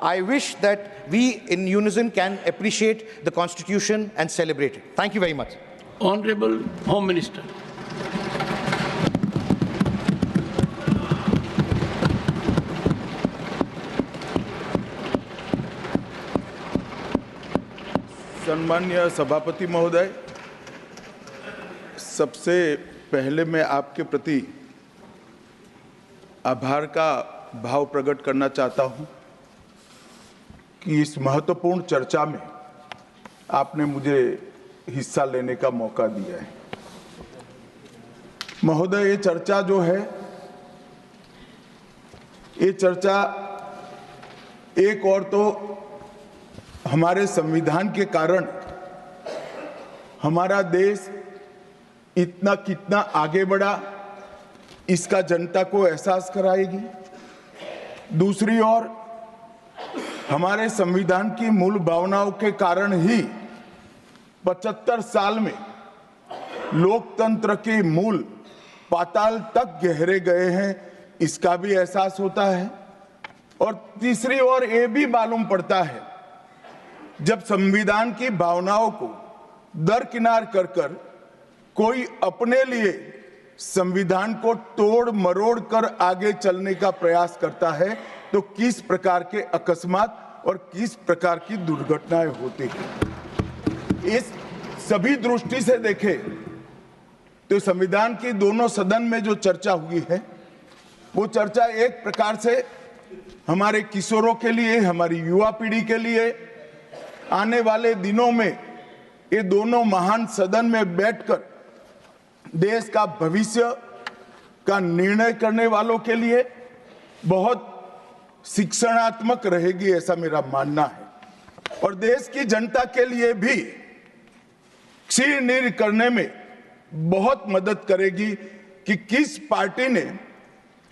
I wish that we in unison can appreciate the Constitution and celebrate it. Thank you very much. Honorable Home Minister. सम्मान्य सभापति महोदय, सबसे पहले मैं आपके प्रति आभार का भाव प्रकट करना चाहता हूं कि इस महत्वपूर्ण चर्चा में आपने मुझे हिस्सा लेने का मौका दिया है। महोदय, ये चर्चा जो है, ये चर्चा एक और तो हमारे संविधान के कारण हमारा देश इतना कितना आगे बढ़ा इसका जनता को एहसास कराएगी। दूसरी ओर हमारे संविधान की मूल भावनाओं के कारण ही 75 साल में लोकतंत्र के मूल पाताल तक गहरे गए हैं, इसका भी एहसास होता है। और तीसरी ओर ये भी मालूम पड़ता है, जब संविधान की भावनाओं को दरकिनार कर कर कोई अपने लिए संविधान को तोड़ मरोड़ कर आगे चलने का प्रयास करता है, तो किस प्रकार के अकस्मात और किस प्रकार की दुर्घटनाएं होती हैं। इस सभी दृष्टि से देखें तो संविधान की दोनों सदन में जो चर्चा हुई है, वो चर्चा एक प्रकार से हमारे किशोरों के लिए, हमारी युवा पीढ़ी के लिए आने वाले दिनों में ये दोनों महान सदन में बैठकर देश का भविष्य का निर्णय करने वालों के लिए बहुत शिक्षणात्मक रहेगी, ऐसा मेरा मानना है। और देश की जनता के लिए भी क्षीण करने में बहुत मदद करेगी कि किस पार्टी ने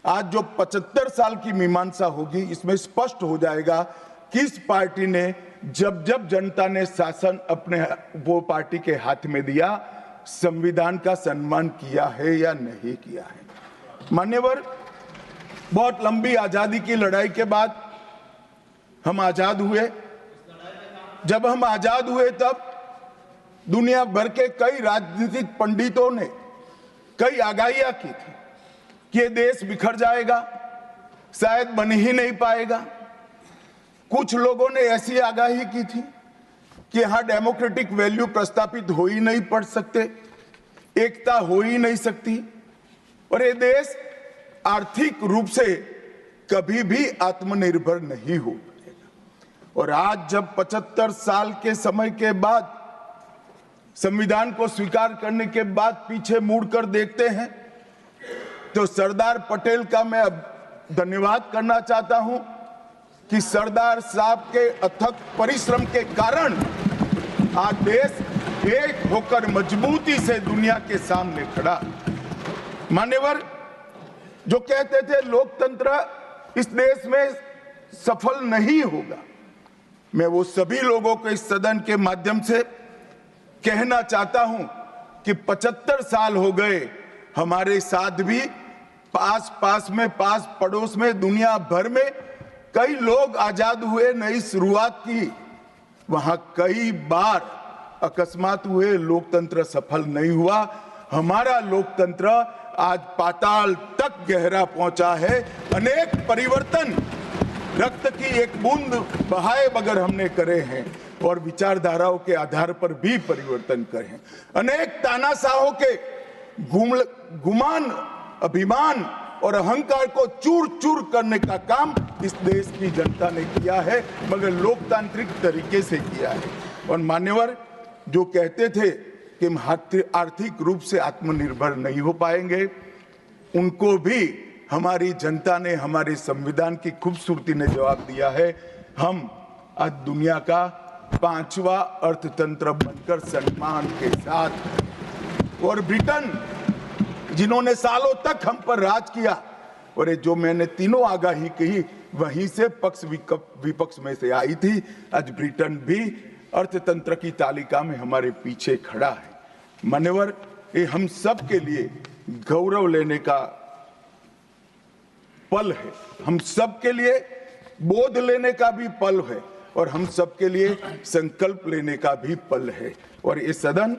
आज जो 75 साल की मीमांसा होगी, इसमें स्पष्ट हो जाएगा किस पार्टी ने जब जब जनता ने शासन अपने वो पार्टी के हाथ में दिया, संविधान का सम्मान किया है या नहीं किया है। मान्यवर, बहुत लंबी आजादी की लड़ाई के बाद हम आजाद हुए। जब हम आजाद हुए तब दुनिया भर के कई राजनीतिक पंडितों ने कई आगाहियां की थी कि ये देश बिखर जाएगा, शायद बन ही नहीं पाएगा। कुछ लोगों ने ऐसी आगाही की थी कि यहां डेमोक्रेटिक वैल्यू प्रस्तापित हो ही नहीं पड़ सकते, एकता हो ही नहीं सकती और ये देश आर्थिक रूप से कभी भी आत्मनिर्भर नहीं हो पाएगा। और आज जब 75 साल के समय के बाद, संविधान को स्वीकार करने के बाद पीछे मुड़कर देखते हैं, तो सरदार पटेल का मैं अब धन्यवाद करना चाहता हूं कि सरदार साहब के अथक परिश्रम के कारण आज देश एक होकर मजबूती से दुनिया के सामने खड़ा। मान्यवर, जो कहते थे लोकतंत्र इस देश में सफल नहीं होगा, मैं वो सभी लोगों को इस सदन के माध्यम से कहना चाहता हूं कि 75 साल हो गए, हमारे साथ भी पास पड़ोस में, दुनिया भर में कई लोग आजाद हुए, नई शुरुआत की, वहां कई बार अकस्मात हुए, लोकतंत्र सफल नहीं हुआ। हमारा लोकतंत्र आज पाताल तक गहरा पहुंचा है। अनेक परिवर्तन रक्त की एक बूंद बहाए बगैर हमने करे हैं और विचारधाराओं के आधार पर भी परिवर्तन करे हैं। अनेक तानाशाहों के गुमान, अभिमान और अहंकार को चूर चूर करने का काम इस देश की जनता ने किया है, मगर लोकतांत्रिक तरीके से किया है। और मान्यवर, जो कहते थे कि हम आर्थिक रूप से आत्मनिर्भर नहीं हो पाएंगे, उनको भी हमारी जनता ने, हमारे संविधान की खूबसूरती ने जवाब दिया है। हम आज दुनिया का 5वां अर्थतंत्र बनकर सम्मान के साथ, और ब्रिटेन जिन्होंने सालों तक हम पर राज किया, और जो मैंने तीनों आगाही कही वहीं से पक्ष विपक्ष में से आई थी, आज ब्रिटेन भी अर्थतंत्र की तालिका में हमारे पीछे खड़ा है। मान्यवर, ये हम सब के लिए गौरव लेने का पल है। हम सब के लिए बोध लेने का भी पल है और हम सबके लिए संकल्प लेने का भी पल है। और ये सदन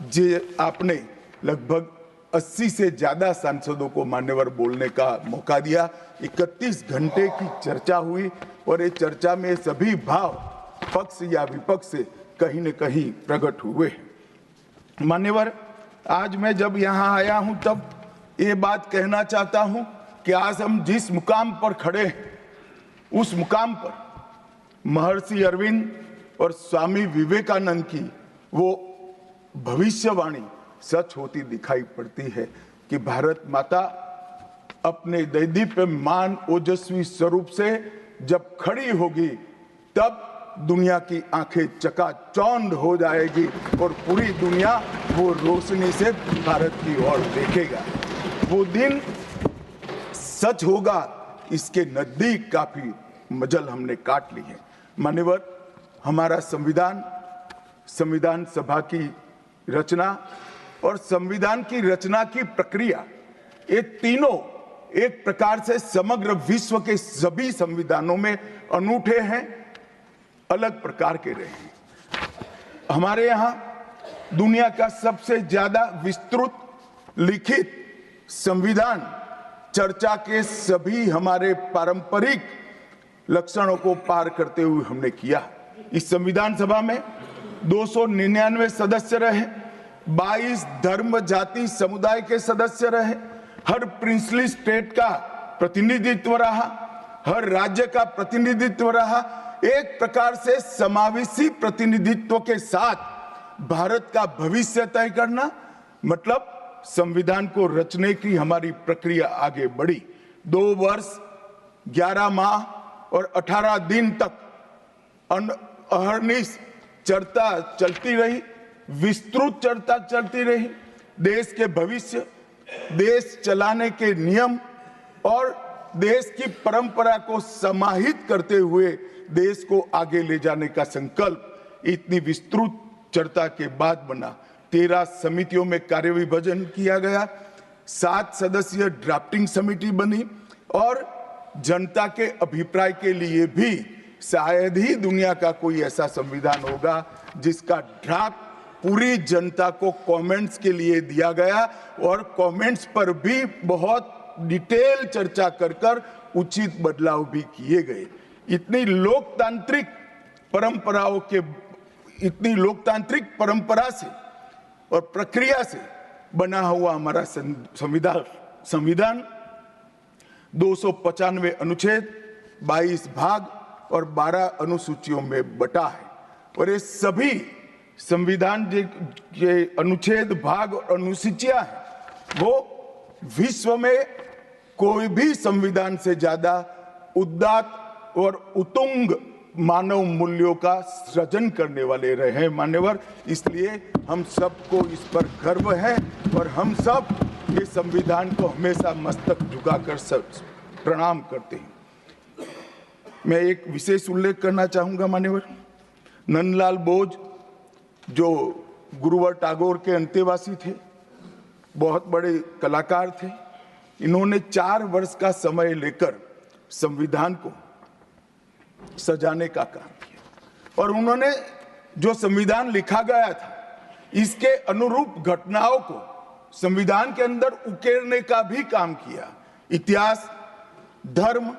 जे आपने लगभग 80 से ज्यादा सांसदों को मान्यवर बोलने का मौका दिया, 31 घंटे की चर्चा हुई और ये चर्चा में सभी भाव पक्ष या विपक्ष से कहीं न कहीं प्रकट हुए। मान्यवर, आज मैं जब यहाँ आया हूं तब ये बात कहना चाहता हूं कि आज हम जिस मुकाम पर खड़े हैं उस मुकाम पर महर्षि अरविंद और स्वामी विवेकानंद की वो भविष्यवाणी सच होती दिखाई पड़ती है कि भारत माता अपने दैदीप्यमान ओजस्वी स्वरूप से जब खड़ी होगी तब दुनिया की आंखें चकाचौंध हो जाएगी और पूरी दुनिया वो रोशनी से भारत की ओर देखेगा। वो दिन सच होगा, इसके नजदीक काफी मजल हमने काट ली है। मान्यवर, हमारा संविधान सभा की रचना और संविधान की रचना की प्रक्रिया, ये तीनों एक प्रकार से समग्र विश्व के सभी संविधानों में अनूठे हैं, अलग प्रकार के रहे हैं। हमारे यहाँ दुनिया का सबसे ज्यादा विस्तृत लिखित संविधान चर्चा के सभी हमारे पारंपरिक लक्षणों को पार करते हुए हमने किया। इस संविधान सभा में 299 सदस्य रहे, 22 धर्म जाति समुदाय के सदस्य रहे, हर प्रिंसली स्टेट का प्रतिनिधित्व रहा, हर राज्य का प्रतिनिधित्व रहा। एक प्रकार से समावेशी प्रतिनिधित्व के साथ भारत का भविष्य तय करना, मतलब संविधान को रचने की हमारी प्रक्रिया आगे बढ़ी। 2 वर्ष 11 माह और 18 दिन तक अहर्निश चर्चा चलती रही, विस्तृत चर्चा चलती रही। देश के भविष्य, देश चलाने के नियम और देश की परंपरा को समाहित करते हुए देश को आगे ले जाने का संकल्प इतनी विस्तृत चर्चा के बाद बना। 13 समितियों में कार्य विभाजन किया गया, 7 सदस्यीय ड्राफ्टिंग समिति बनी और जनता के अभिप्राय के लिए भी शायद ही दुनिया का कोई ऐसा संविधान होगा जिसका ड्राफ्ट पूरी जनता को कमेंट्स के लिए दिया गया और कमेंट्स पर भी बहुत डिटेल चर्चा कर उचित बदलाव भी किए गए। इतनी लोकतांत्रिक परंपरा से और प्रक्रिया से बना हुआ हमारा संविधान 295 अनुच्छेद, 22 भाग और 12 अनुसूचियों में बटा है। और ये सभी संविधान के अनुच्छेद, भाग और अनुसूचियां हैं, वो विश्व में कोई भी संविधान से ज्यादा उदात्त और उत्तुंग मानव मूल्यों का सृजन करने वाले रहे हैं। मान्यवर, इसलिए हम सबको इस पर गर्व है और हम सब ये संविधान को हमेशा मस्तक झुकाकर प्रणाम करते हैं। मैं एक विशेष उल्लेख करना चाहूंगा मान्यवर, नंदलाल बोस जो गुरुवर टैगोर के अंतेवासी थे, बहुत बड़े कलाकार थे, इन्होंने 4 वर्ष का समय लेकर संविधान को सजाने का काम किया और उन्होंने जो संविधान लिखा गया था इसके अनुरूप घटनाओं को संविधान के अंदर उकेरने का भी काम किया। इतिहास, धर्म,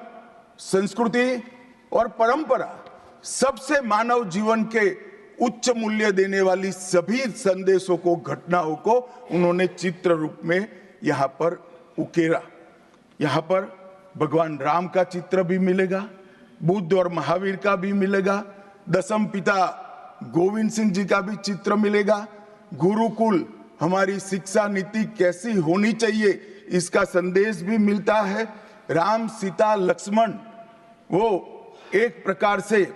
संस्कृति और परंपरा, सबसे मानव जीवन के उच्च मूल्य देने वाली सभी संदेशों को, घटनाओं को उन्होंने चित्र रूप में यहाँ पर उकेरा। यहाँ पर भगवान राम का चित्र भी मिलेगा, बुद्ध और महावीर का भी मिलेगा, दशम पिता गोविंद सिंह जी का भी चित्र मिलेगा, गुरुकुल, हमारी शिक्षा नीति कैसी होनी चाहिए इसका संदेश भी मिलता है, राम सीता लक्ष्मण वो एक प्रकार से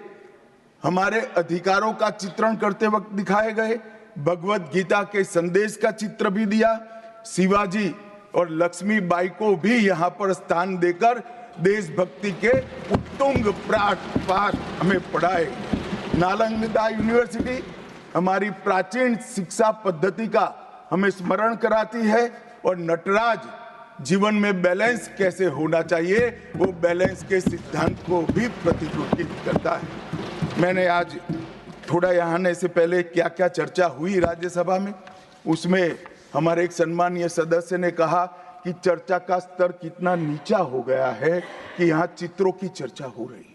हमारे अधिकारों का चित्रण करते वक्त दिखाए गए, भगवत गीता के संदेश का चित्र भी दिया, शिवाजी और लक्ष्मीबाई को भी यहाँ पर स्थान देकर देशभक्ति के उत्तुंग पाठ हमें पढ़ाए। नालंदा यूनिवर्सिटी हमारी प्राचीन शिक्षा पद्धति का हमें स्मरण कराती है और नटराज जीवन में बैलेंस कैसे होना चाहिए, वो बैलेंस के सिद्धांत को भी प्रतिरूपित करता है। मैंने आज थोड़ा यहाँ आने से पहले क्या क्या चर्चा हुई राज्यसभा में, उसमें हमारे एक सम्मानीय सदस्य ने कहा कि चर्चा का स्तर कितना नीचा हो गया है कि यहाँ चित्रों की चर्चा हो रही है।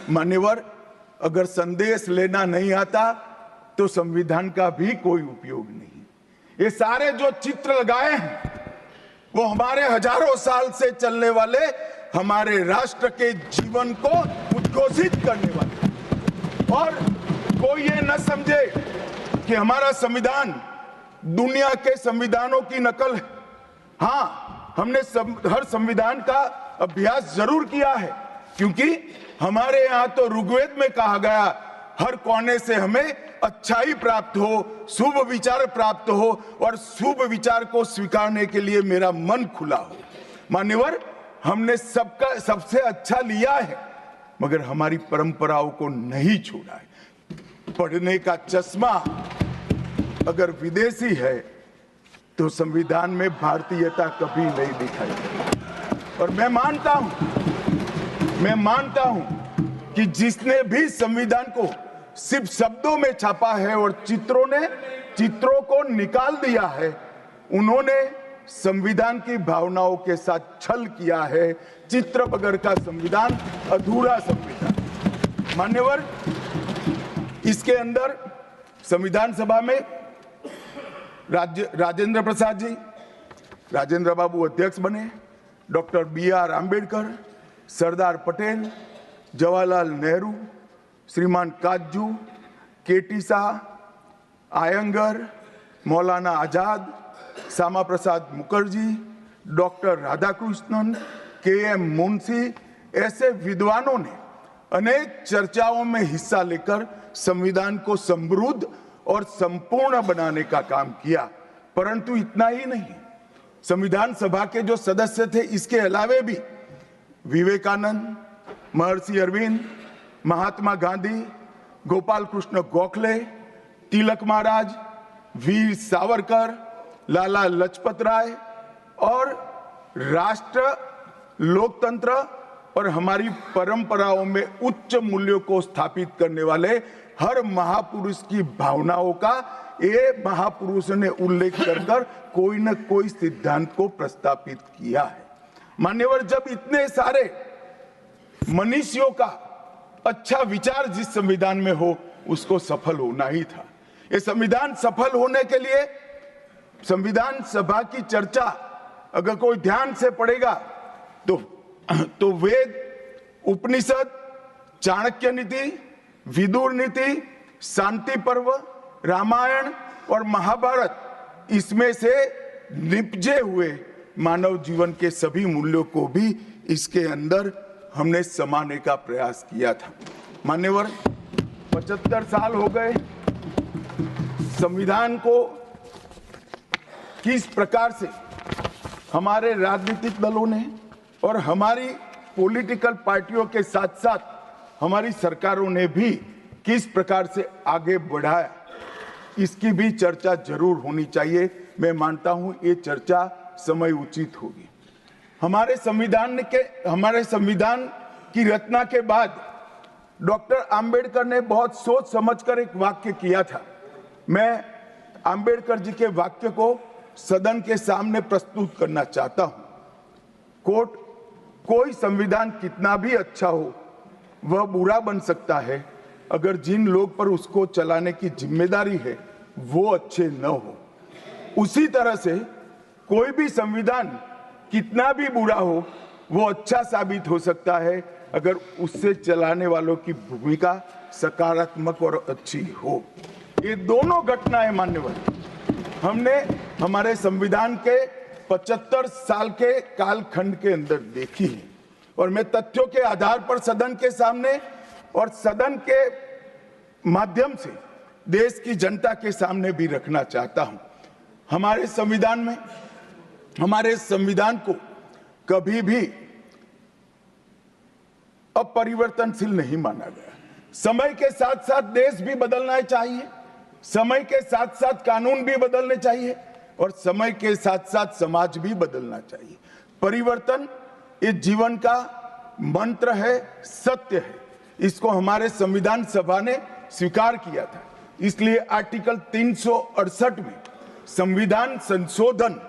मान्यवर, अगर संदेश लेना नहीं आता तो संविधान का भी कोई उपयोग नहीं। ये सारे जो चित्र लगाए हैं वो हमारे हजारों साल से चलने वाले हमारे राष्ट्र के जीवन को उद्घोषित करने वाले। और कोई ये न समझे कि हमारा संविधान दुनिया के संविधानों की नकल है। हाँ, हमने हर संविधान का अभ्यास जरूर किया है, क्योंकि हमारे यहाँ तो ऋग्वेद में कहा गया हर कोने से हमें अच्छाई प्राप्त हो, शुभ विचार प्राप्त हो और शुभ विचार को स्वीकारने के लिए मेरा मन खुला हो। मान्यवर, हमने सबसे अच्छा लिया है, मगर हमारी परंपराओं को नहीं छोड़ा है। पढ़ने का चश्मा अगर विदेशी है तो संविधान में भारतीयता कभी नहीं दिखाई देती। और मैं मानता हूं कि जिसने भी संविधान को सिर्फ शब्दों में छापा है और चित्रों को निकाल दिया है, उन्होंने संविधान की भावनाओं के साथ छल किया है। चित्र बगैर का संविधान अधूरा संविधान। मान्यवर, इसके अंदर संविधान सभा में राजेंद्र प्रसाद जी, राजेंद्र बाबू अध्यक्ष बने, डॉक्टर BR आंबेडकर, सरदार पटेल, जवाहरलाल नेहरू, श्रीमान काजू, KT Shah, Iyengar, Maulana Azad, Shyama Prasad Mukherjee, doctor Radhakrishnan, KM Munshi, ऐसे विद्वानों ने अनेक चर्चाओं में हिस्सा लेकर संविधान को समृद्ध और संपूर्ण बनाने का काम किया। परंतु इतना ही नहीं, संविधान सभा के जो सदस्य थे, इसके अलावे भी विवेकानंद, महर्षि अरविंद, महात्मा गांधी, गोपाल कृष्ण गोखले, तिलक महाराज, वीर सावरकर, लाला लजपत राय और राष्ट्र, लोकतंत्र और हमारी परंपराओं में उच्च मूल्यों को स्थापित करने वाले हर महापुरुष की भावनाओं का ये महापुरुष ने उल्लेख कर कोई न कोई सिद्धांत को प्रस्तापित किया है। मान्यवर, जब इतने सारे मनुष्यों का अच्छा विचार जिस संविधान में हो, उसको सफल होना ही था। ये संविधान सफल होने के लिए संविधान सभा की चर्चा अगर कोई ध्यान से पढ़ेगा तो वेद, उपनिषद, चाणक्य नीति, विदुर नीति, शांति पर्व, रामायण और महाभारत, इसमें से निपजे हुए मानव जीवन के सभी मूल्यों को भी इसके अंदर हमने समाने का प्रयास किया था। मान्यवर, 75 साल हो गए संविधान को किस प्रकार से हमारे राजनीतिक दलों ने और हमारी पॉलिटिकल पार्टियों के साथ साथ हमारी सरकारों ने भी किस प्रकार से आगे बढ़ाया, इसकी भी चर्चा जरूर होनी चाहिए। मैं मानता हूं ये चर्चा समय उचित होगी। हमारे संविधान की रचना के बाद डॉक्टर आंबेडकर ने बहुत सोच समझकर एक वाक्य किया था। मैं आंबेडकर जी के वाक्य को सदन के सामने प्रस्तुत करना चाहता हूं। कोट, कोई संविधान कितना भी अच्छा हो, वह बुरा बन सकता है अगर जिन लोग पर उसको चलाने की जिम्मेदारी है वो अच्छे न हो। उसी तरह से कोई भी संविधान कितना भी बुरा हो, वो अच्छा साबित हो सकता है अगर उससे चलाने वालों की भूमिका सकारात्मक और अच्छी हो। ये दोनों घटनाएं मान्यवर हमने हमारे संविधान के 75 साल के कालखंड के अंदर देखी है और मैं तथ्यों के आधार पर सदन के सामने और सदन के माध्यम से देश की जनता के सामने भी रखना चाहता हूं। हमारे संविधान को कभी भी अपरिवर्तनशील नहीं माना गया। समय के साथ साथ देश भी बदलना चाहिए, समय के साथ साथ कानून भी बदलने चाहिए। और समय के साथ साथ समाज भी बदलना चाहिए। परिवर्तन ये जीवन का मंत्र है, सत्य है। इसको हमारे संविधान सभा ने स्वीकार किया था। इसलिए आर्टिकल 368 में संविधान संशोधन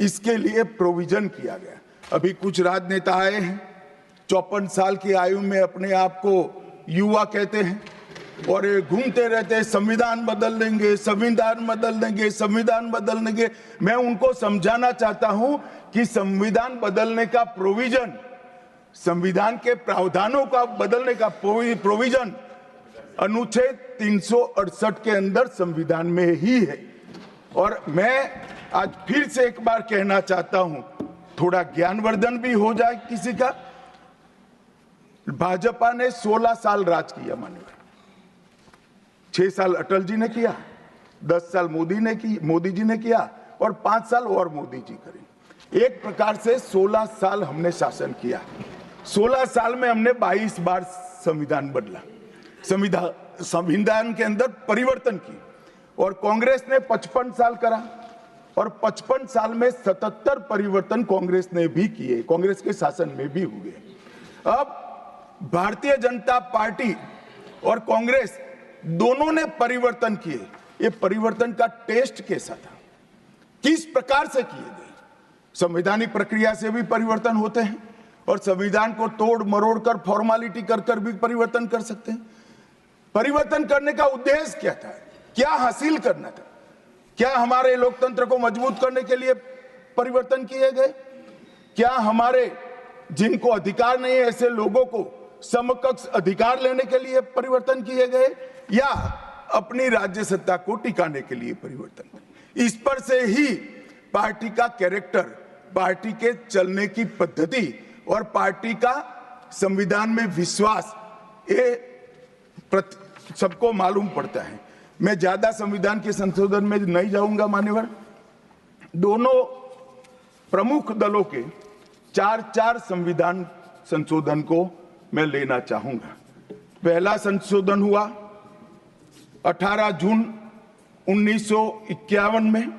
इसके लिए प्रोविजन किया गया। अभी कुछ राजनेता आए हैं, 54 साल की आयु में अपने आप को युवा कहते हैं और ये घूमते रहते हैं, संविधान बदल देंगे, संविधान बदल देंगे, संविधान बदल देंगे। मैं उनको समझाना चाहता हूं कि संविधान बदलने का प्रोविजन, संविधान के प्रावधानों का बदलने का प्रोविजन अनुच्छेद 368 के अंदर संविधान में ही है। और मैं आज फिर से एक बार कहना चाहता हूं, थोड़ा ज्ञानवर्धन भी हो जाए किसी का। भाजपा ने 16 साल राज किया, माननीय 6 साल अटल जी ने किया, 10 साल मोदी जी ने किया और 5 साल और मोदी जी करें। एक प्रकार से 16 साल हमने शासन किया। 16 साल में हमने 22 बार संविधान बदला, संविधान के अंदर परिवर्तन की। और कांग्रेस ने 55 साल करा और 55 साल में 77 परिवर्तन कांग्रेस ने भी किए, कांग्रेस के शासन में भी हुए। अब भारतीय जनता पार्टी और कांग्रेस दोनों ने परिवर्तन किए। ये परिवर्तन का टेस्ट कैसा था, किस प्रकार से किए गए? संवैधानिक प्रक्रिया से भी परिवर्तन होते हैं और संविधान को तोड़ मरोड़ कर, फॉर्मेलिटी कर कर भी परिवर्तन कर सकते हैं। परिवर्तन करने का उद्देश्य क्या था, क्या हासिल करना था? क्या हमारे लोकतंत्र को मजबूत करने के लिए परिवर्तन किए गए? क्या हमारे जिनको अधिकार नहीं है ऐसे लोगों को समकक्ष अधिकार लेने के लिए परिवर्तन किए गए, या अपनी राज्य सत्ता को टिकाने के लिए परिवर्तन? इस पर से ही पार्टी का कैरेक्टर, पार्टी के चलने की पद्धति और पार्टी का संविधान में विश्वास, ये सबको मालूम पड़ता है। मैं ज्यादा संविधान के संशोधन में नहीं जाऊंगा मान्यवर। दोनों प्रमुख दलों के 4 संविधान संशोधन को मैं लेना चाहूंगा। पहला संशोधन हुआ 18 जून 1951 में।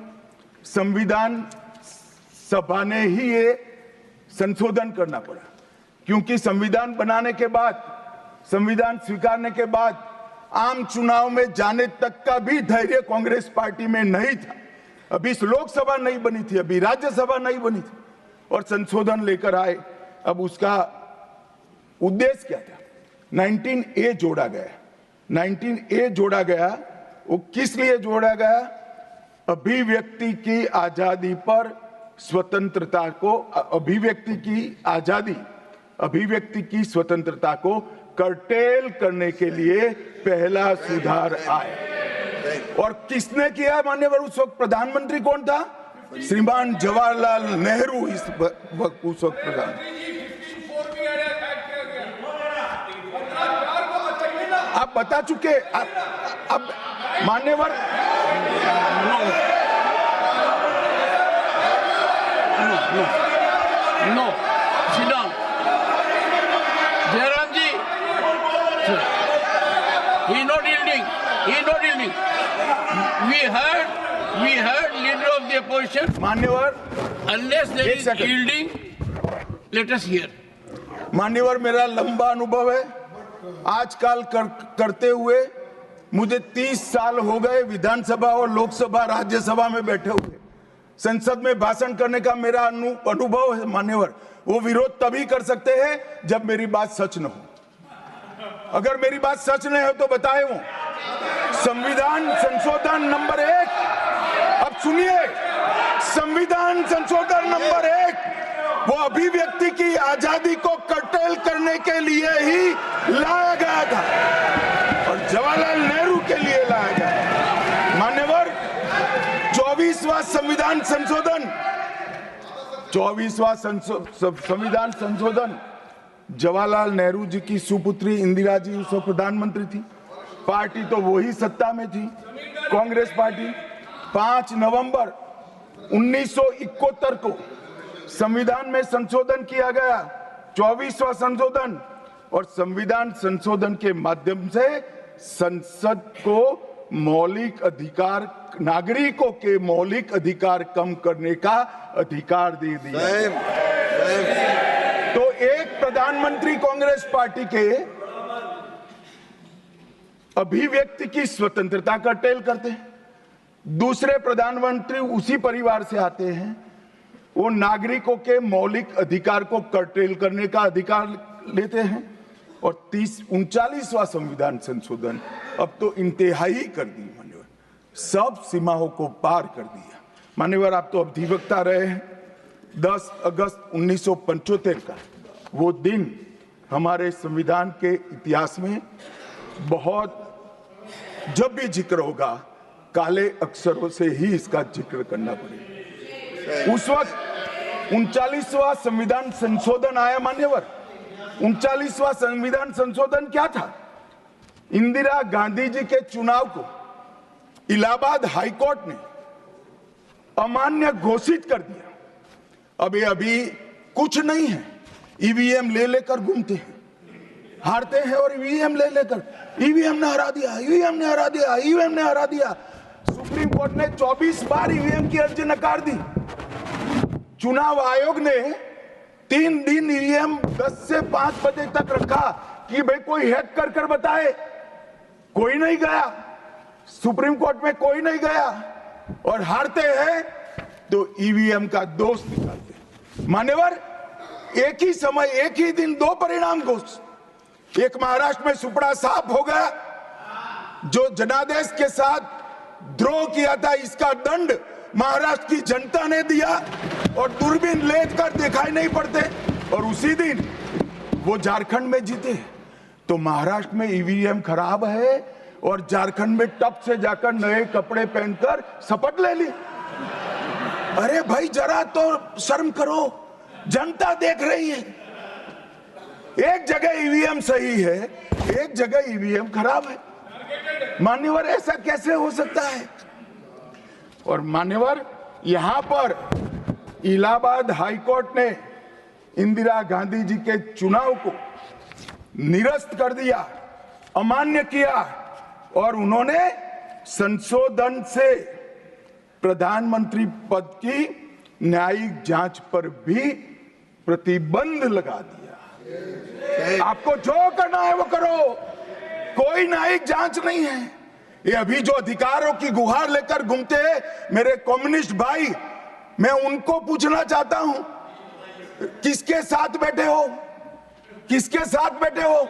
संविधान सभा ने ही ये संशोधन करना पड़ा, क्योंकि संविधान बनाने के बाद, संविधान स्वीकारने के बाद आम चुनाव में जाने तक का भी धैर्य कांग्रेस पार्टी में नहीं था। अभी लोकसभा नहीं बनी थी, अभी राज्यसभा नहीं बनी थी और संशोधन लेकर आए। अब उसका उद्देश्य क्या था? 19A जोड़ा गया। 19A जोड़ा गया, वो किस लिए जोड़ा गया? अभिव्यक्ति की आजादी पर स्वतंत्रता को, अभिव्यक्ति की आजादी, अभिव्यक्ति की स्वतंत्रता को कर्टेल करने के लिए पहला सुधार आया। और किसने किया मान्यवर? उस वक्त प्रधानमंत्री कौन था? श्रीमान जवाहरलाल नेहरू उस वक्त प्रधान। आप बता चुके। अब मान्यवर No, sit down. Jairam ji, he not yielding. He not yielding. We heard leader of the opposition. मान्यवर, Unless there एक is second. yielding, let us hear. मान्यवर, मेरा लंबा अनुभव है आजकल करते हुए। मुझे 30 साल हो गए विधानसभा और लोकसभा राज्यसभा में बैठे हुए। संसद में भाषण करने का मेरा अनुभव है मान्यवर। वो विरोध तभी कर सकते हैं जब मेरी बात सच न हो। अगर मेरी बात सच नहीं हो तो बताए वो संविधान संशोधन नंबर 1, अब सुनिए, संविधान संशोधन नंबर 1 वो अभिव्यक्ति की आजादी को कर्टेल करने के लिए ही लाया गया था और जवाहरलाल नेहरू के लिए लाया गया। मान्यवर, 24वां संविधान संशोधन, 24वां संविधान संशोधन जवाहरलाल नेहरू जी की सुपुत्री इंदिरा जी उस वक्त प्रधानमंत्री थी। पार्टी तो वही सत्ता में थी, कांग्रेस पार्टी। 5 नवंबर 1971 को संविधान में संशोधन किया गया, 24वां संशोधन। और संविधान संशोधन के माध्यम से संसद को मौलिक अधिकार, नागरिकों के मौलिक अधिकार कम करने का अधिकार दे दिया। तो एक प्रधानमंत्री कांग्रेस पार्टी के अभिव्यक्ति की स्वतंत्रता का टेल करते हैं, दूसरे प्रधानमंत्री उसी परिवार से आते हैं, वो नागरिकों के मौलिक अधिकार को कर्टेल करने का अधिकार लेते हैं। और 39वां संविधान संशोधन अब तो इंतहाई कर दी मान्यवर, सब सीमाओं को पार कर दिया। मान्यवर, आप तो अधिवक्ता रहे हैं। 10 अगस्त 1975 का वो दिन हमारे संविधान के इतिहास में बहुत, जब भी जिक्र होगा काले अक्षरों से ही इसका जिक्र करना पड़ेगा। उस वक्त 39वां संविधान संशोधन आया मान्यवर। 39वां संविधान संशोधन क्या था? इंदिरा गांधी जी के चुनाव को इलाहाबाद हाईकोर्ट ने अमान्य घोषित कर दिया। अब ये अभी कुछ नहीं है, ईवीएम ले लेकर घूमते हैं, हारते हैं और ईवीएम ले लेकर, ईवीएम ने हरा दिया, ईवीएम ने हरा दिया, ईवीएम ने हरा दिया। सुप्रीम कोर्ट ने 24 बार ईवीएम की अर्जी नकार दी। चुनाव आयोग ने 3 दिन ईवीएम 10 से 5 बजे तक रखा कि भाई कोई हैक कर बताए। कोई नहीं गया, सुप्रीम कोर्ट में कोई नहीं गया, और हारते हैं तो ईवीएम का दोष निकालते। मान्यवर, एक ही समय, एक ही दिन 2 परिणाम घोषित। एक महाराष्ट्र में सुपड़ा साफ हो गया, जो जनादेश के साथ द्रोह किया था, इसका दंड महाराष्ट्र की जनता ने दिया और दूरबीन लेकर दिखाई नहीं पड़ते। और उसी दिन वो झारखंड में जीते। तो महाराष्ट्र में ईवीएम खराब है और झारखंड में टप से जाकर नए कपड़े पहनकर शपथ ले ली। अरे भाई, जरा तो शर्म करो, जनता देख रही है। एक जगह ईवीएम सही है, एक जगह ईवीएम खराब है। मान्यवर, ऐसा कैसे हो सकता है? और मान्यवर, यहां पर इलाहाबाद हाईकोर्ट ने इंदिरा गांधी जी के चुनाव को निरस्त कर दिया, अमान्य किया, और उन्होंने संशोधन से प्रधानमंत्री पद की न्यायिक जांच पर भी प्रतिबंध लगा दिया। आपको जो करना है वो करो, कोई न्यायिक जांच नहीं है। ये अभी जो अधिकारों की गुहार लेकर घूमते हैं मेरे कम्युनिस्ट भाई, मैं उनको पूछना चाहता हूं, किसके साथ बैठे हो? किसके साथ बैठे हो?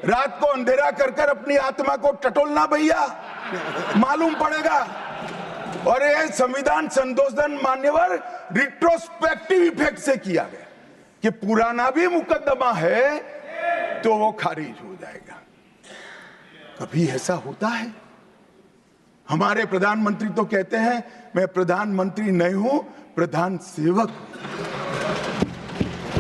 रात को अंधेरा कर अपनी आत्मा को टटोलना भैया, मालूम पड़ेगा। और ये संविधान संशोधन मान्यवर रिट्रोस्पेक्टिव इफेक्ट से किया गया कि पुराना भी मुकदमा है तो वो खारिज हो जाएगा। कभी ऐसा होता है? हमारे प्रधानमंत्री तो कहते हैं मैं प्रधानमंत्री नहीं हूं, प्रधान सेवक।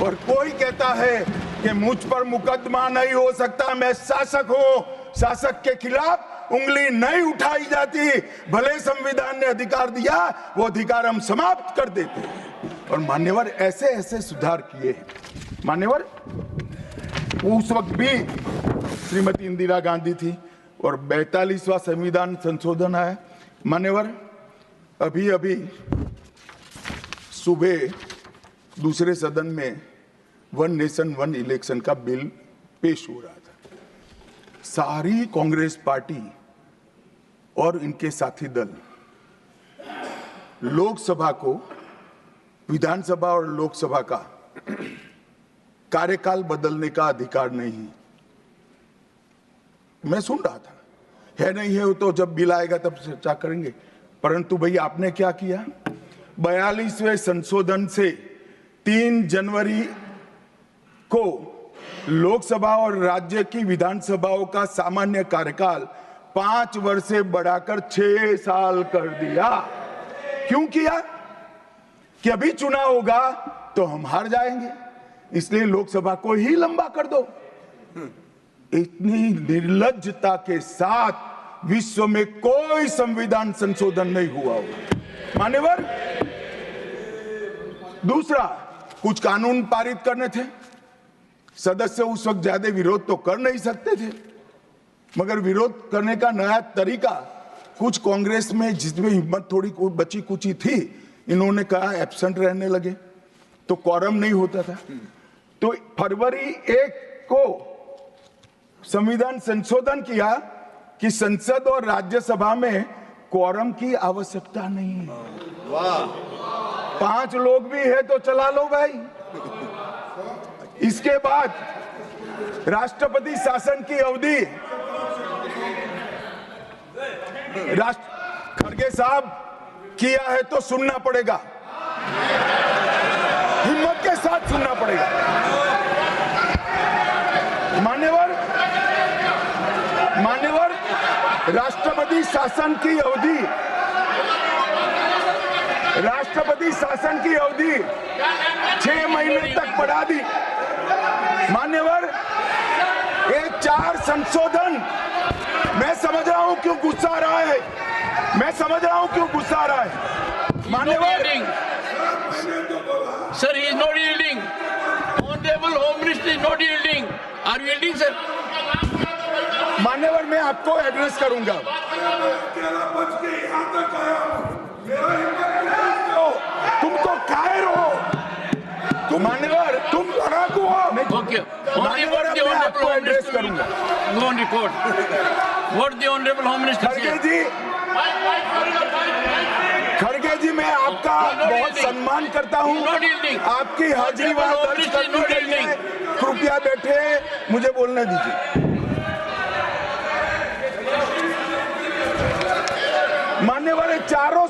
और कोई कहता है कि मुझ पर मुकदमा नहीं हो सकता, मैं शासक हूं, शासक के खिलाफ उंगली नहीं उठाई जाती। भले संविधान ने अधिकार दिया, वो अधिकार हम समाप्त कर देते हैं। और मान्यवर, ऐसे ऐसे सुधार किए हैं। मान्यवर, उस वक्त भी श्रीमती इंदिरा गांधी थी और 42वां संविधान संशोधन आया। मान्यवर, अभी अभी सुबह दूसरे सदन में 1 नेशन 1 इलेक्शन का बिल पेश हो रहा था। सारी कांग्रेस पार्टी और इनके साथी दल लोकसभा को, विधानसभा और लोकसभा का कार्यकाल बदलने का अधिकार नहीं। मैं सुन रहा था, है नहीं है तो जब बिल आएगा तब चर्चा करेंगे। परंतु भाई, आपने क्या किया? 42वें संशोधन से 3 जनवरी को लोकसभा और राज्य की विधानसभाओं का सामान्य कार्यकाल 5 वर्ष से बढ़ाकर 6 साल कर दिया। क्यों किया? कि अभी चुनाव होगा तो हम हार जाएंगे, इसलिए लोकसभा को ही लंबा कर दो। इतनी निर्लज्जता के साथ विश्व में कोई संविधान संशोधन नहीं हुआ होगा। मान्यवर, दूसरा, कुछ कानून पारित करने थे। सदस्य उस वक्त ज्यादा विरोध तो कर नहीं सकते थे, मगर विरोध करने का नया तरीका कुछ कांग्रेस में जिसमें हिम्मत थोड़ी बची कुची थी, इन्होंने कहा एब्सेंट रहने लगे तो क्वारम नहीं होता था। तो फरवरी 1 को संविधान संशोधन किया कि संसद और राज्यसभा में क्वारम की आवश्यकता नहीं है। 5 लोग भी है तो चला लो भाई। इसके बाद राष्ट्रपति शासन की अवधि, खड़गे साहब किया है तो सुनना पड़ेगा, हिम्मत के साथ सुनना पड़ेगा। मान्यवर राष्ट्रपति शासन की अवधि, 6 महीने तक बढ़ा दी। मान्यवर, ये 4 संशोधन, मैं समझ रहा हूं क्यों गुस्सा आ रहा है, मान्यवर। Sir, he is not yielding. Honorable Home Minister is not yielding. Are you yielding, sir? मान्यवर, मैं आपको एड्रेस करूंगा। तुम तो कायर हो, मान्यवर, तुम लड़ाकू हो। Okay. मान्यवर, What the मैं Honorable आपको Home एड्रेस Minister will करूंगा। go on record. What the Honorable Home Minister said. खड़गे जी, मैं आपका बहुत सम्मान करता हूं। आपकी हाजिरी वहां दर्ज कर दी गई है। कृपया बैठे, मुझे बोलने दीजिए। मान्यवर, ये चारों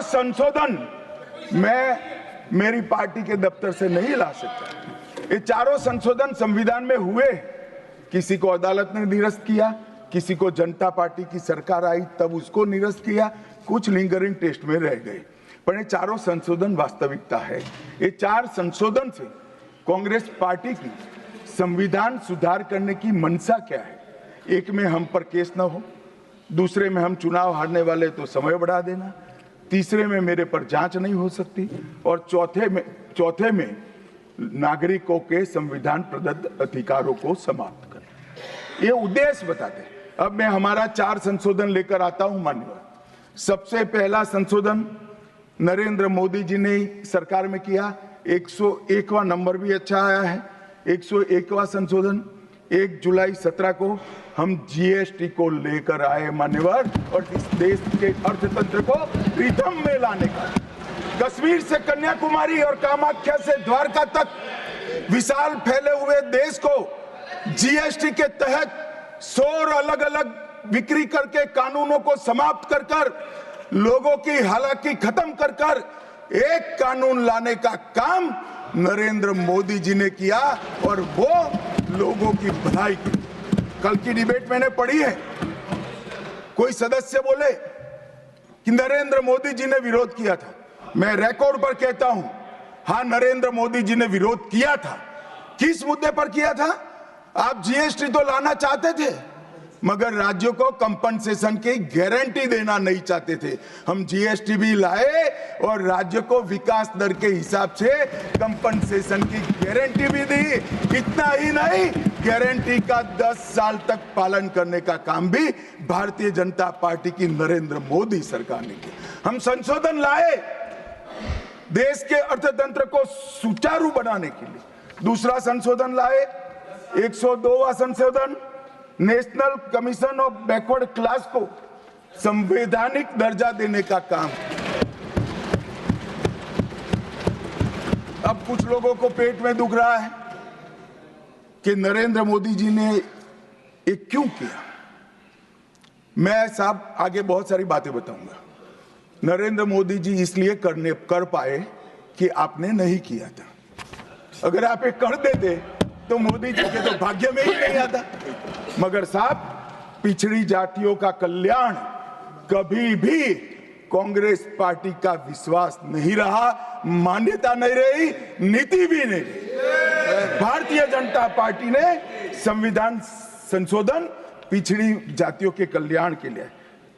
संशोधन मैं मेरी पार्टी के दफ्तर से नहीं ला सकता। ये चारों संशोधन संविधान में हुए, किसी को अदालत ने निरस्त किया, किसी को जनता पार्टी की सरकार आई तब उसको निरस्त किया, कुछ लिंगरिंग टेस्ट में रह गए, पर ये चारों संशोधन वास्तविकता है। ये 4 संशोधन से कांग्रेस पार्टी की संविधान सुधार करने की मंशा क्या है? एक में हम पर केस ना हो, दूसरे में हम चुनाव हारने वाले तो समय बढ़ा देना, तीसरे में मेरे पर जांच नहीं हो सकती, और चौथे में नागरिकों के संविधान प्रदत्त अधिकारों को समाप्त करना। ये उद्देश्य बताते हैं। अब मैं हमारा 4 संशोधन लेकर आता हूं। माननीय, सबसे पहला संशोधन नरेंद्र मोदी जी ने सरकार में किया, 101वां नंबर भी अच्छा आया है। 101वां संशोधन 1 जुलाई 17 को हम जीएसटी को लेकर आए मान्यवर, और इस देश के अर्थतंत्र को रिदम में लाने का। कश्मीर से कन्याकुमारी और कामाख्या से द्वारका तक विशाल फैले हुए देश को जीएसटी के तहत 100 अलग अलग बिक्री करके कानूनों को समाप्त कर लोगों की हालाकी खत्म कर एक कानून लाने का काम नरेंद्र मोदी जी ने किया, और वो लोगों की भलाई की। कल की डिबेट मैंने पढ़ी है, कोई सदस्य बोले कि नरेंद्र मोदी जी ने विरोध किया था। मैं रिकॉर्ड पर कहता हूं, हां, नरेंद्र मोदी जी ने विरोध किया था। किस मुद्दे पर किया था? आप जीएसटी तो लाना चाहते थे, मगर राज्यों को कंपनसेशन की गारंटी देना नहीं चाहते थे। हम जीएसटी भी लाए और राज्य को विकास दर के हिसाब से कंपनसेशन की गारंटी भी दी। इतना ही नहीं, गारंटी का 10 साल तक पालन करने का काम भी भारतीय जनता पार्टी की नरेंद्र मोदी सरकार ने किया। हम संशोधन लाए देश के अर्थतंत्र को सुचारू बनाने के लिए। दूसरा संशोधन लाए, 102वां संशोधन, national commission of backward class को संवैधानिक दर्जा देने का काम। अब कुछ लोगों को पेट में दुख रहा है कि नरेंद्र मोदी जी ने ये क्यों किया। मैं साहब आगे बहुत सारी बातें बताऊंगा। नरेंद्र मोदी जी इसलिए कर पाए कि आपने नहीं किया था। अगर आप ये कर देते तो मोदी जी के तो भाग्य में ही नहीं आता। मगर साहब, पिछड़ी जातियों का कल्याण कभी भी कांग्रेस पार्टी का विश्वास नहीं रहा, मान्यता नहीं रही, नीति भी नहीं रही। भारतीय जनता पार्टी ने संविधान संशोधन पिछड़ी जातियों के कल्याण के लिए।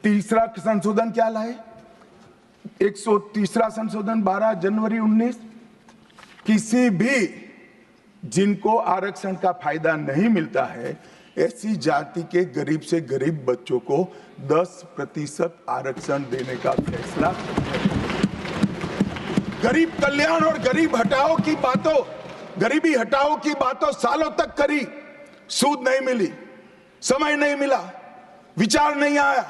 तीसरा संशोधन क्या लाए? 130वां संशोधन 12 जनवरी 19, किसी भी जिनको आरक्षण का फायदा नहीं मिलता है, ऐसी जाति के गरीब से गरीब बच्चों को 10% आरक्षण देने का फैसला। गरीब कल्याण और गरीब हटाओ की बातों, गरीबी हटाओ की बातों सालों तक करी, सूद नहीं मिली, समय नहीं मिला, विचार नहीं आया।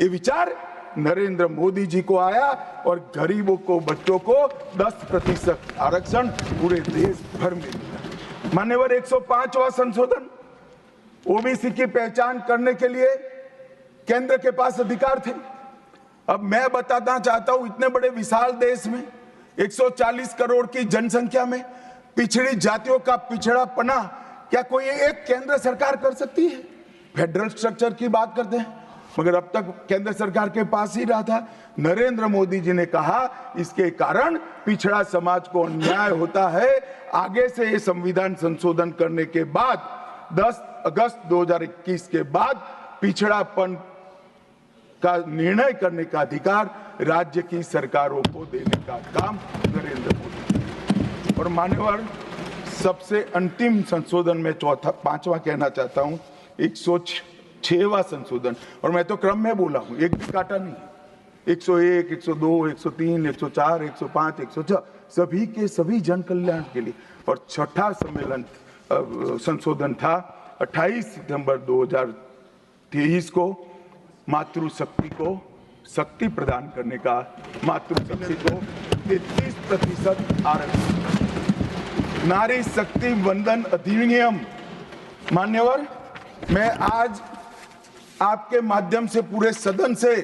ये विचार नरेंद्र मोदी जी को आया और गरीबों को, बच्चों को 10% आरक्षण पूरे देश भर में मिला। मान्यवर 105वां संशोधन, ओबीसी की पहचान करने के लिए केंद्र के पास अधिकार थे। अब मैं बताना चाहता हूं, इतने बड़े विशाल देश में 140 करोड़ की जनसंख्या में पिछड़ी जातियों का पिछड़ापना क्या कोई एक केंद्र सरकार कर सकती है? फेडरल स्ट्रक्चर की बात करते हैं, मगर अब तक केंद्र सरकार के पास ही रहा था। नरेंद्र मोदी जी ने कहा इसके कारण पिछड़ा समाज को अन्याय होता है। आगे से ये संविधान संशोधन करने के बाद 10 अगस्त 2021 के बाद पिछड़ापन का निर्णय करने का अधिकार राज्य की सरकारों को देने का काम नरेंद्र मोदी। और मान्यवर सबसे अंतिम संशोधन में पांचवा कहना चाहता हूं, 106वां संशोधन, और मैं तो क्रम में बोला हूं, एक भी काटा नहीं। 101, 102, 103, 104, 105, 106 सभी के सभी जन कल्याण के लिए। और छठा सम्मेलन संशोधन था 28 सितंबर 2023 को, मातृशक्ति को शक्ति प्रदान करने का, मातृशक्ति को 33% आरक्षण, नारी शक्ति वंदन अधिनियम। मान्यवर, मैं आज आपके माध्यम से पूरे सदन से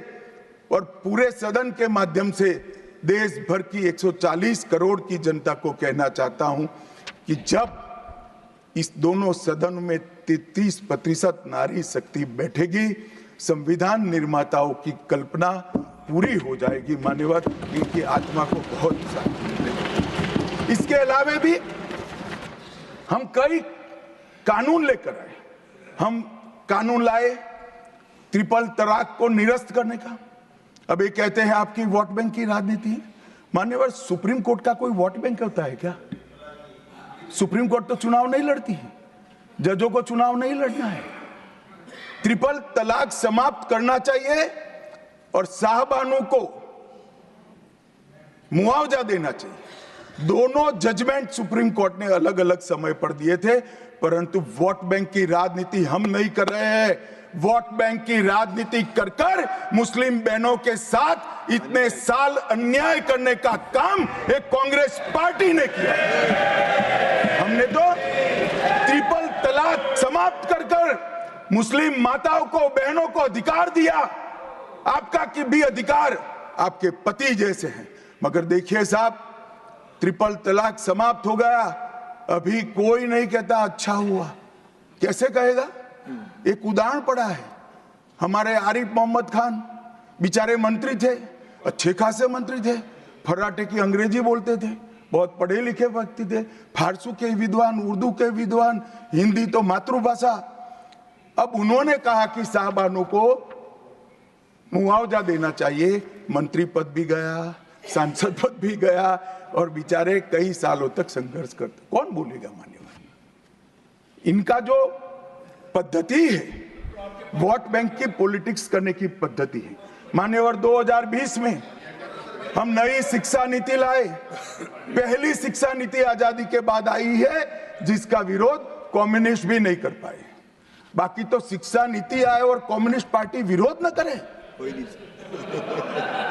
और पूरे सदन के माध्यम से देश भर की 140 करोड़ की जनता को कहना चाहता हूं कि जब इस दोनों सदन में 33% नारी शक्ति बैठेगी, संविधान निर्माताओं की कल्पना पूरी हो जाएगी। मान्यवर, इनकी आत्मा को बहुत शांति मिलेगी। इसके अलावा भी हम कई कानून लेकर आए। हम कानून लाए ट्रिपल तलाक को निरस्त करने का। अब ये कहते हैं आपकी वोट बैंक की राजनीति है। मान्यवर, सुप्रीम कोर्ट का कोई वोट बैंक होता है क्या? सुप्रीम कोर्ट तो चुनाव नहीं लड़ती है, जजों को चुनाव नहीं लड़ना है। ट्रिपल तलाक समाप्त करना चाहिए और साहबानों को मुआवजा देना चाहिए। दोनों जजमेंट सुप्रीम कोर्ट ने अलग अलग समय पर दिए थे, परंतु वोट बैंक की राजनीति हम नहीं कर रहे हैं। वोट बैंक की राजनीति कर कर मुस्लिम बहनों के साथ इतने साल अन्याय करने का काम एक कांग्रेस पार्टी ने किया। हमने तो ट्रिपल तलाक समाप्त कर कर मुस्लिम माताओं को, बहनों को अधिकार दिया। आपका कि भी अधिकार आपके पति जैसे हैं, मगर देखिए साहब, ट्रिपल तलाक समाप्त हो गया, अभी कोई नहीं कहता अच्छा हुआ। कैसे कहेगा? एक उदाहरण पड़ा है, हमारे आरिफ मोहम्मद खान बेचारे मंत्री थे, अच्छे खासे मंत्री थे, फर्राटे की अंग्रेजी बोलते थे, बहुत पढ़े लिखे व्यक्ति थे, फारसी के विद्वान, उर्दू के विद्वान, हिंदी तो मातृभाषा। अब उन्होंने कहा कि साहबानों को मुआवजा देना चाहिए। मंत्री पद भी गया, सांसद पद भी गया और बेचारे कई सालों तक संघर्ष करते। कौन बोलेगा? मान्यवर, इनका जो पद्धति है वोट बैंक की पॉलिटिक्स करने की पद्धति है। मान्यवर, 2020 में हम नई शिक्षा नीति लाए। पहली शिक्षा नीति आजादी के बाद आई है जिसका विरोध कम्युनिस्ट भी नहीं कर पाए। बाकी तो शिक्षा नीति आए और कम्युनिस्ट पार्टी विरोध न करे,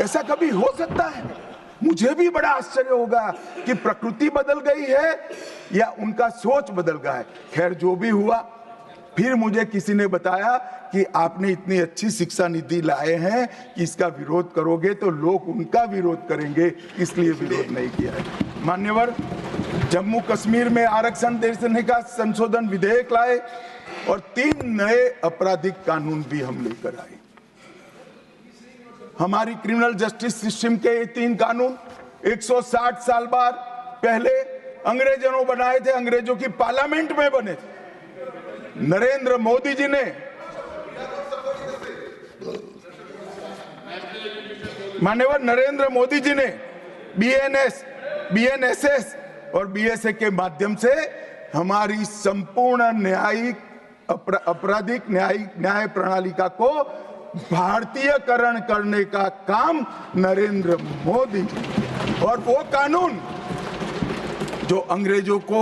ऐसा कभी हो सकता है? मुझे भी बड़ा आश्चर्य होगा कि प्रकृति बदल गई है या उनका सोच बदल गया है। खैर, जो भी हुआ, फिर मुझे किसी ने बताया कि आपने इतनी अच्छी शिक्षा नीति लाए हैं कि इसका विरोध करोगे तो लोग उनका विरोध करेंगे, इसलिए विरोध नहीं किया है। मान्यवर, जम्मू कश्मीर में आरक्षण देने का संशोधन विधेयक लाए और 3 नए आपराधिक कानून भी हम लेकर आए। हमारी क्रिमिनल जस्टिस सिस्टम के ये 3 कानून 160 साल बाद पहले अंग्रेजों ने बनाए थे, अंग्रेजों की पार्लियामेंट में बने थे। नरेंद्र मोदी जी ने, माननीय नरेंद्र मोदी जी ने बीएनएस, बीएनएसएस और बीएसए के माध्यम से हमारी संपूर्ण न्यायिक आपराधिक न्याय प्रणालिका को भारतीयकरण करने का काम नरेंद्र मोदी जी, और वो कानून जो अंग्रेजों को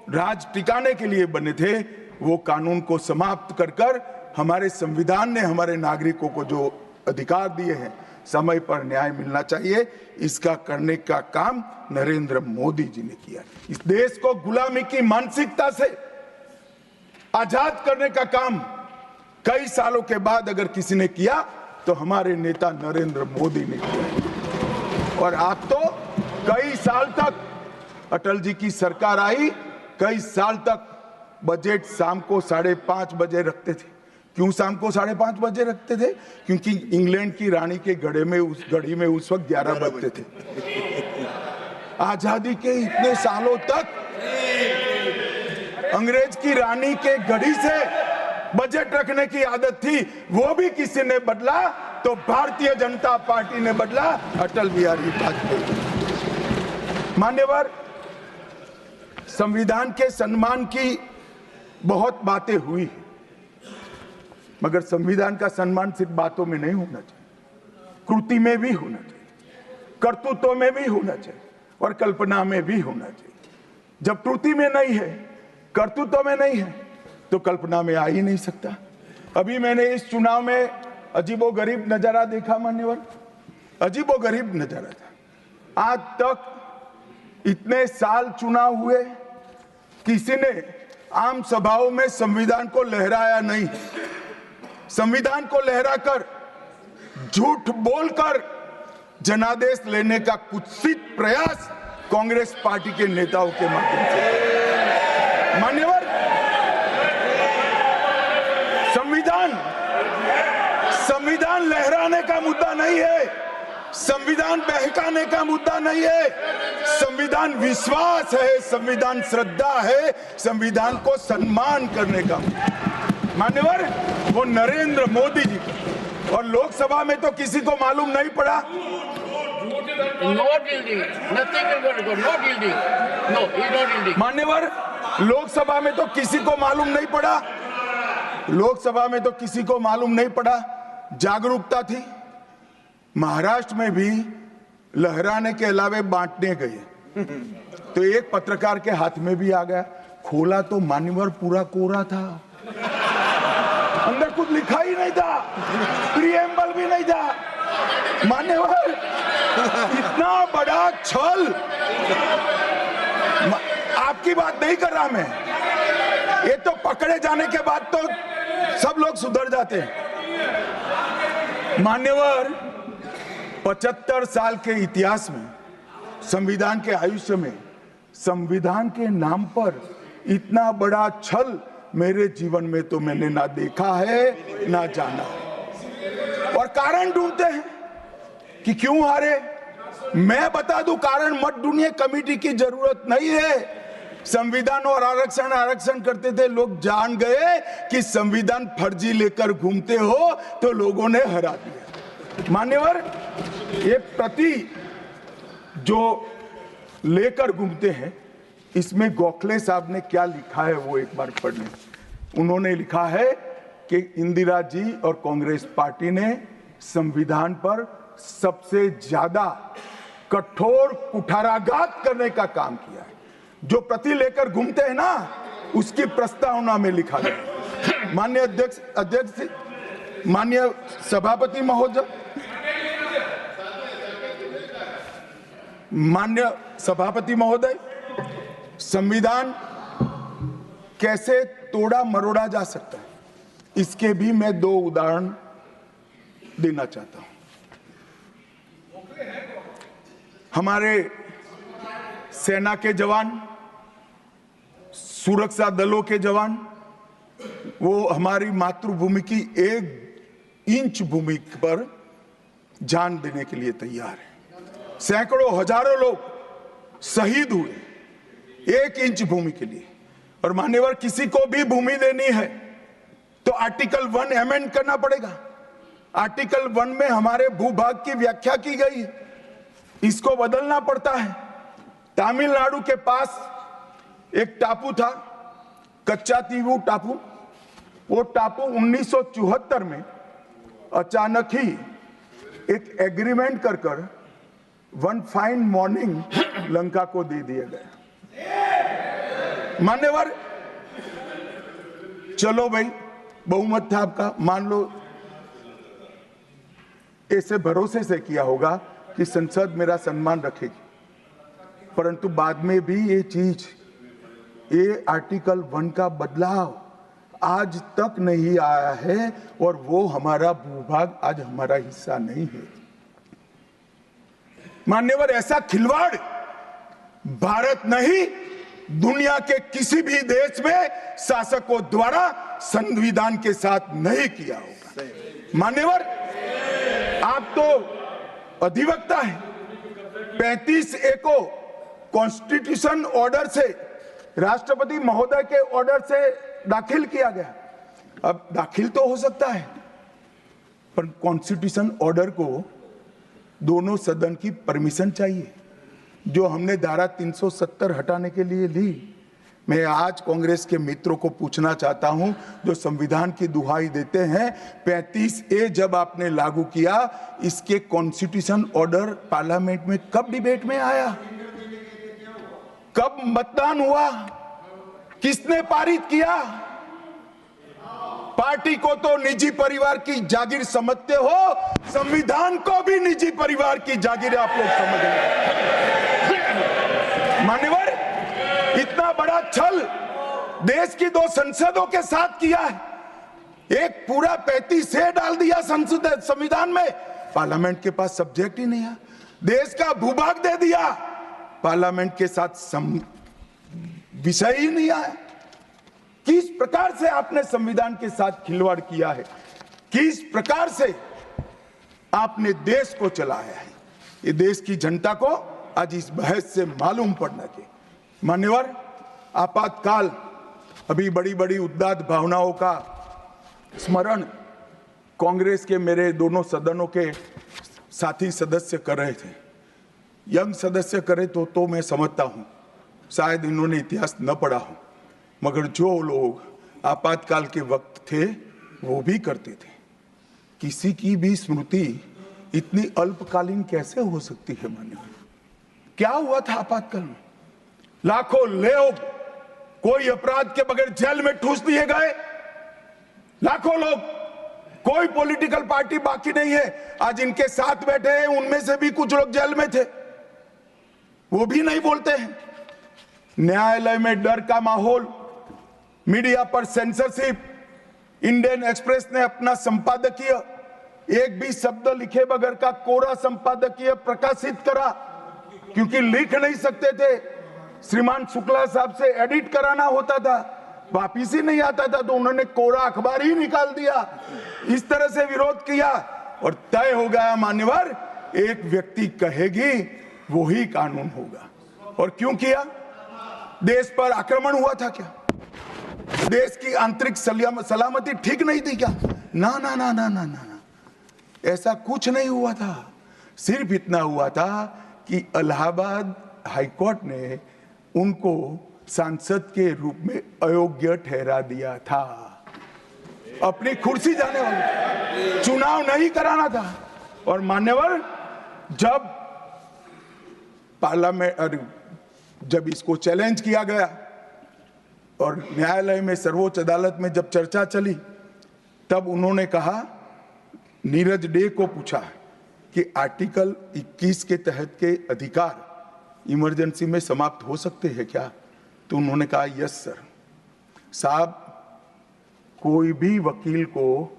राज टिकाने के लिए बने थे, वो कानून को समाप्त कर हमारे संविधान ने हमारे नागरिकों को जो अधिकार दिए हैं, समय पर न्याय मिलना चाहिए, इसका करने का काम नरेंद्र मोदी जी ने किया। इस देश को गुलामी की मानसिकता से आजाद करने का काम कई सालों के बाद अगर किसी ने किया तो हमारे नेता नरेंद्र मोदी ने किया। और आप तो कई साल तक, अटल जी की सरकार आई, कई साल तक बजट शाम को 5:30 बजे रखते थे। क्यों शाम को 5:30 बजे रखते थे? क्योंकि इंग्लैंड की रानी के घड़ी में उस वक्त 11 बजते थे। आजादी के इतने सालों तक अंग्रेज की रानी के घड़ी से बजट रखने की आदत थी, वो भी किसी ने बदला तो भारतीय जनता पार्टी ने बदला, अटल बिहारी वाजपेयी। मान्यवर, संविधान के सम्मान की बहुत बातें हुई है, मगर संविधान का सम्मान सिर्फ बातों में नहीं होना चाहिए, कृति में भी होना चाहिए, कर्तृत्व में भी होना चाहिए और कल्पना में भी होना चाहिए। जब कृति में नहीं है, कर्तृत्व में नहीं है, तो कल्पना में आ ही नहीं सकता। अभी मैंने इस चुनाव में अजीबोगरीब नजारा देखा मान्यवर, अजीबोगरीब नजारा था। आज तक इतने साल चुनाव हुए, किसी ने आम सभाओं में संविधान को लहराया नहीं। संविधान को लहराकर, झूठ बोलकर जनादेश लेने का कुत्सित प्रयास कांग्रेस पार्टी के नेताओं के माध्यम से। मान्यवर, संविधान लहराने का मुद्दा नहीं है, संविधान बहकाने का मुद्दा नहीं है, संविधान विश्वास है, संविधान श्रद्धा है, संविधान को सम्मान करने का। मान्यवर, वो नरेंद्र मोदी जी, और लोकसभा में तो किसी को मालूम नहीं पड़ा। मान्यवर, लोकसभा में तो किसी को मालूम नहीं पड़ा, लोकसभा में तो किसी को मालूम नहीं पड़ा। जागरूकता थी। महाराष्ट्र में भी लहराने के अलावे बांटने गए तो एक पत्रकार के हाथ में भी आ गया, खोला तो मान्यवर पूरा कोरा था, अंदर कुछ लिखा ही नहीं था, प्रीएम्बल भी नहीं था। मान्यवर, इतना बड़ा छल, आपकी बात नहीं कर रहा मैं, ये तो पकड़े जाने के बाद तो सब लोग सुधर जाते हैं। मान्यवर, 75 साल के इतिहास में, संविधान के आयुष्य में, संविधान के नाम पर इतना बड़ा छल मेरे जीवन में तो मैंने ना देखा है ना जाना है। और कारण ढूंढते हैं कि क्यों हारे। मैं बता दूं, कारण मत ढूंढिए, कमेटी की जरूरत नहीं है। संविधान और आरक्षण करते थे, लोग जान गए कि संविधान फर्जी लेकर घूमते हो तो लोगों ने हरा दिया। मान्यवर, ये प्रति जो लेकर घूमते हैं, इसमें गोखले साहब ने क्या लिखा है वो एक बार पढ़ने। उन्होंने लिखा है कि इंदिरा जी और कांग्रेस पार्टी ने संविधान पर सबसे ज्यादा कठोर कुठाराघात करने का काम किया है। जो प्रति लेकर घूमते हैं ना, उसकी प्रस्तावना में लिखा गया। माननीय अध्यक्ष, माननीय सभापति महोदय, माननीय सभापति महोदय, संविधान कैसे तोड़ा मरोड़ा जा सकता है, इसके भी मैं 2 उदाहरण देना चाहता हूं। हमारे सेना के जवान, सुरक्षा दलों के जवान, वो हमारी मातृभूमि की 1 इंच भूमि पर जान देने के लिए तैयार है। सैकड़ों हजारों लोग शहीद हुए 1 इंच भूमि के लिए। और मान्यवर, किसी को भी भूमि देनी है तो आर्टिकल 1 अमेंड करना पड़ेगा। आर्टिकल 1 में हमारे भूभाग की व्याख्या की गई है, इसको बदलना पड़ता है। तमिलनाडु के पास एक टापू था, कच्चा तीवू टापू, वो टापू 1974 में अचानक ही एक एग्रीमेंट कर वन फाइन मॉर्निंग लंका को दे दिया गया। मान्यवर, चलो भाई बहुमत था आपका, मान लो ऐसे भरोसे से किया होगा कि संसद मेरा सम्मान रखेगी, परंतु बाद में भी ये चीज, ये आर्टिकल 1 का बदलाव आज तक नहीं आया है और वो हमारा भूभाग आज हमारा हिस्सा नहीं है। मान्यवर, ऐसा खिलवाड़ भारत नहीं, दुनिया के किसी भी देश में शासकों द्वारा संविधान के साथ नहीं किया होगा। मान्यवर, आप तो अधिवक्ता हैं, 35A को कॉन्स्टिट्यूशन ऑर्डर से, राष्ट्रपति महोदय के ऑर्डर से दाखिल किया गया। अब दाखिल तो हो सकता है, पर कॉन्स्टिट्यूशन ऑर्डर को दोनों सदन की परमिशन चाहिए, जो हमने धारा 370 हटाने के लिए ली। मैं आज कांग्रेस के मित्रों को पूछना चाहता हूं, जो संविधान की दुहाई देते हैं, 35A जब आपने लागू किया, इसके कॉन्स्टिट्यूशन ऑर्डर पार्लियामेंट में कब डिबेट में आया, कब मतदान हुआ, किसने पारित किया? पार्टी को तो निजी परिवार की जागीर समझते हो, संविधान को भी निजी परिवार की जागीर आप लोग समझ रहे। मान्यवर, इतना बड़ा छल देश की 2 संसदों के साथ किया है। एक पूरा 35A डाल दिया संसद संविधान में, पार्लियामेंट के पास सब्जेक्ट ही नहीं है। देश का भूभाग दे दिया, पार्लियामेंट के साथ विषय ही नहीं आया। किस प्रकार से आपने संविधान के साथ खिलवाड़ किया है, किस प्रकार से आपने देश को चलाया है, ये देश की जनता को आज इस बहस से मालूम पड़ना चाहिए। मान्यवर, आपातकाल, अभी बड़ी बड़ी उद्दात भावनाओं का स्मरण कांग्रेस के मेरे दोनों सदनों के साथी सदस्य कर रहे थे। यंग सदस्य करे तो मैं समझता हूं, शायद इन्होंने इतिहास न पढ़ा हो, मगर जो लोग आपातकाल के वक्त थे वो भी करते थे। किसी की भी स्मृति इतनी अल्पकालीन कैसे हो सकती है? मान्यवर, क्या हुआ था आपातकाल में? लाखों लोग कोई अपराध के बगैर जेल में ठूस दिए गए, लाखों लोग, कोई पॉलिटिकल पार्टी बाकी नहीं है। आज इनके साथ बैठे हैं, उनमें से भी कुछ लोग जेल में थे, वो भी नहीं बोलते हैं। न्यायालय में डर का माहौल, मीडिया पर सेंसरशिप। इंडियन एक्सप्रेस ने अपना संपादकीय एक भी शब्द लिखे बगैर का कोरा संपादकीय प्रकाशित करा, क्योंकि लिख नहीं सकते थे। श्रीमान शुक्ला साहब से एडिट कराना होता था, वापिस ही नहीं आता था, तो उन्होंने कोरा अखबार ही निकाल दिया। इस तरह से विरोध किया और तय हो गया, मान्यवर, एक व्यक्ति कहेगी वही कानून होगा। और क्यों किया? देश पर आक्रमण हुआ था क्या? देश की आंतरिक सलामती ठीक नहीं थी क्या? ना ना ना ना ना ना, ऐसा कुछ नहीं हुआ था। सिर्फ इतना हुआ था कि इलाहाबाद हाईकोर्ट ने उनको सांसद के रूप में अयोग्य ठहरा दिया था। अपनी कुर्सी जाने वाले, चुनाव नहीं कराना था। और मान्यवर, जब पार्लियामेंट, जब इसको चैलेंज किया गया और न्यायालय में, सर्वोच्च अदालत में जब चर्चा चली, तब उन्होंने कहा, नीरज डे को पूछा कि आर्टिकल 21 के तहत के अधिकार इमरजेंसी में समाप्त हो सकते हैं क्या? तो उन्होंने कहा, यस सर। साहब, कोई भी वकील को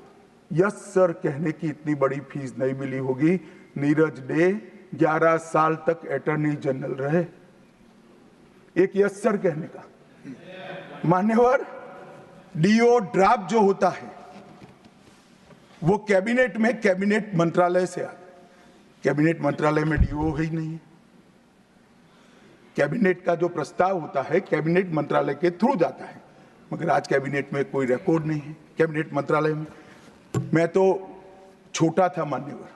यस सर कहने की इतनी बड़ी फीस नहीं मिली होगी। नीरज डे 11 साल तक अटॉर्नी जनरल रहे, एक यस सर कहने का। मान्यवर, डीओ ड्राफ्ट जो होता है वो कैबिनेट में, कैबिनेट मंत्रालय से आता है। कैबिनेट मंत्रालय में डीओ ही नहीं है। कैबिनेट का जो प्रस्ताव होता है कैबिनेट मंत्रालय के थ्रू जाता है, मगर आज कैबिनेट में कोई रिकॉर्ड नहीं है। कैबिनेट मंत्रालय में, मैं तो छोटा था मान्यवर,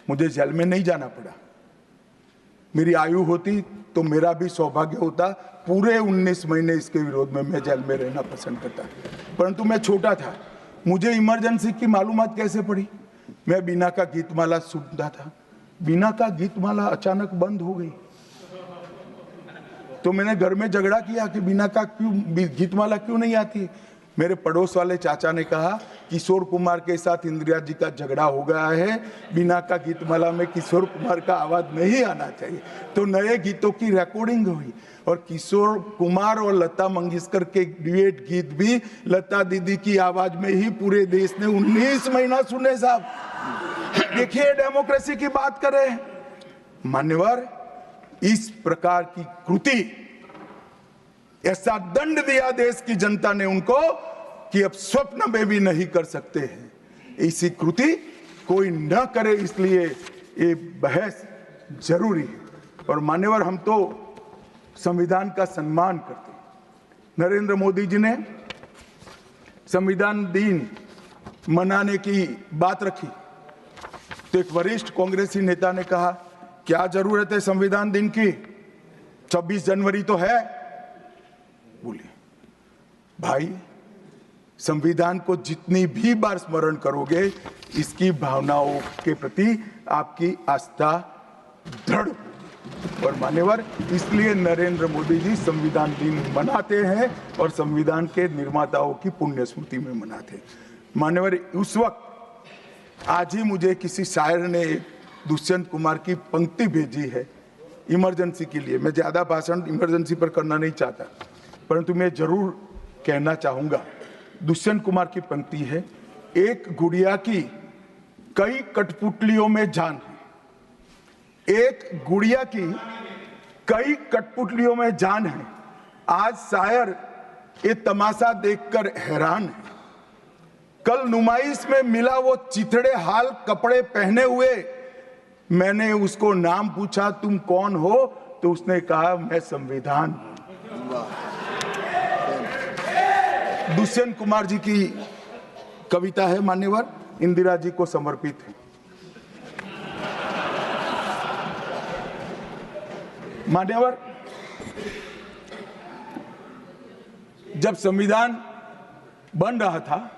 मुझे जेल में नहीं जाना पड़ा, मेरी आयु होती तो मेरा भी सौभाग्य होता, पूरे 19 महीने इसके विरोध में मैं जेल में रहना पसंद करता, परंतु मैं छोटा था। मुझे इमरजेंसी की मालूमात कैसे पड़ी? मैं बीना का गीतमाला सुनता था, बीना का गीतमाला अचानक बंद हो गई। तो मैंने घर में झगड़ा किया कि बीना का गीतमाला क्यों नहीं आती। मेरे पड़ोस वाले चाचा ने कहा किशोर कुमार के साथ इंदिरा जी का झगड़ा हो गया है, बीना का गीतमाला में किशोर कुमार का आवाज नहीं आना चाहिए। तो नए गीतों की रिकॉर्डिंग हुई और किशोर कुमार और लता मंगेशकर के ड्यूएट गीत भी लता दीदी की आवाज में ही पूरे देश ने 19 महीना सुने साहब। देखिए डेमोक्रेसी की बात करें मान्यवर, इस प्रकार की कृति, ऐसा दंड दिया देश की जनता ने उनको कि अब स्वप्न में भी नहीं कर सकते हैं। ऐसी कृति कोई न करे, इसलिए ये बहस जरूरी है। और मान्यवर, हम तो संविधान का सम्मान करते हैं। नरेंद्र मोदी जी ने संविधान दिन मनाने की बात रखी तो एक वरिष्ठ कांग्रेसी नेता ने कहा क्या जरूरत है संविधान दिन की, 26 जनवरी तो है। बोले भाई, संविधान को जितनी भी बार स्मरण करोगे, इसकी भावनाओं के प्रति आपकी आस्था दृढ़। और मान्यवर, इसलिए नरेंद्र मोदी जी संविधान दिन मनाते हैं और संविधान के निर्माताओं की पुण्य स्मृति में मनाते हैं। मान्यवर, उस वक्त आज ही मुझे किसी शायर ने दुष्यंत कुमार की पंक्ति भेजी है इमरजेंसी के लिए। मैं ज्यादा भाषण इमरजेंसी पर करना नहीं चाहता, परंतु मैं जरूर कहना चाहूंगा। दुष्यंत कुमार की पंक्ति है, एक गुड़िया की कई कठपुतलियों में जान है, एक गुड़िया की कई कठपुतलियों में जान है। आज शायर ये तमाशा देखकर हैरान है। कल नुमाइश में मिला वो चिथड़े हाल कपड़े पहने हुए, मैंने उसको नाम पूछा तुम कौन हो, तो उसने कहा मैं संविधान हूं। दुष्यंत कुमार जी की कविता है मान्यवर, इंदिरा जी को समर्पित है। मान्यवर, जब संविधान बन रहा था,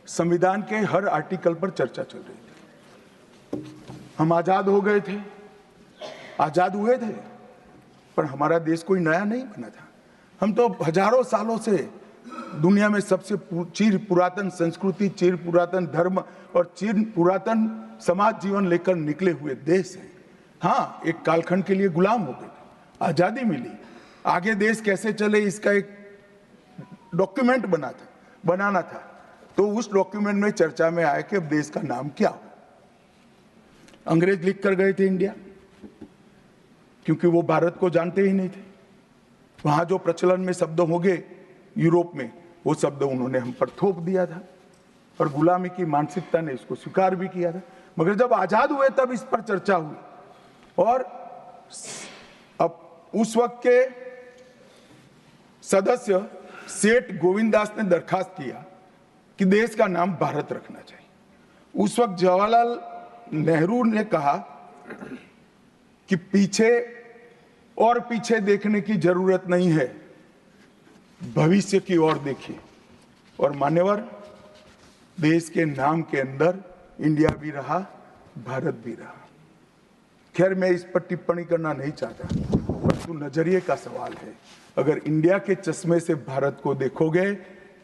संविधान के हर आर्टिकल पर चर्चा चल रही थी। हम आजाद हो गए थे, आजाद हुए थे, पर हमारा देश कोई नया नहीं बना था। हम तो हजारों सालों से दुनिया में सबसे चिर पुरातन संस्कृति, चिर पुरातन धर्म और चिर पुरातन समाज जीवन लेकर निकले हुए देश हैं। हाँ, एक कालखंड के लिए गुलाम हो गए, आजादी मिली, आगे देश कैसे चले इसका एक डॉक्यूमेंट बनाना था। तो उस डॉक्यूमेंट में चर्चा में आया कि अब देश का नाम क्या हो। अंग्रेज लिख कर गए थे इंडिया, क्योंकि वो भारत को जानते ही नहीं थे। वहां जो प्रचलन में शब्द होंगे यूरोप में, वो शब्द उन्होंने हम पर थोप दिया था और गुलामी की मानसिकता ने इसको स्वीकार भी किया था। मगर जब आजाद हुए तब इस पर चर्चा हुई और अब उस वक्त के सदस्य सेठ गोविंददास ने दरखास्त किया कि देश का नाम भारत रखना चाहिए। उस वक्त जवाहरलाल नेहरू ने कहा कि पीछे देखने की जरूरत नहीं है, भविष्य की ओर देखिए। और मान्यवर, देश के नाम के अंदर इंडिया भी रहा, भारत भी रहा। खैर, मैं इस पर टिप्पणी करना नहीं चाहता, परंतु नजरिए का सवाल है। अगर इंडिया के चश्मे से भारत को देखोगे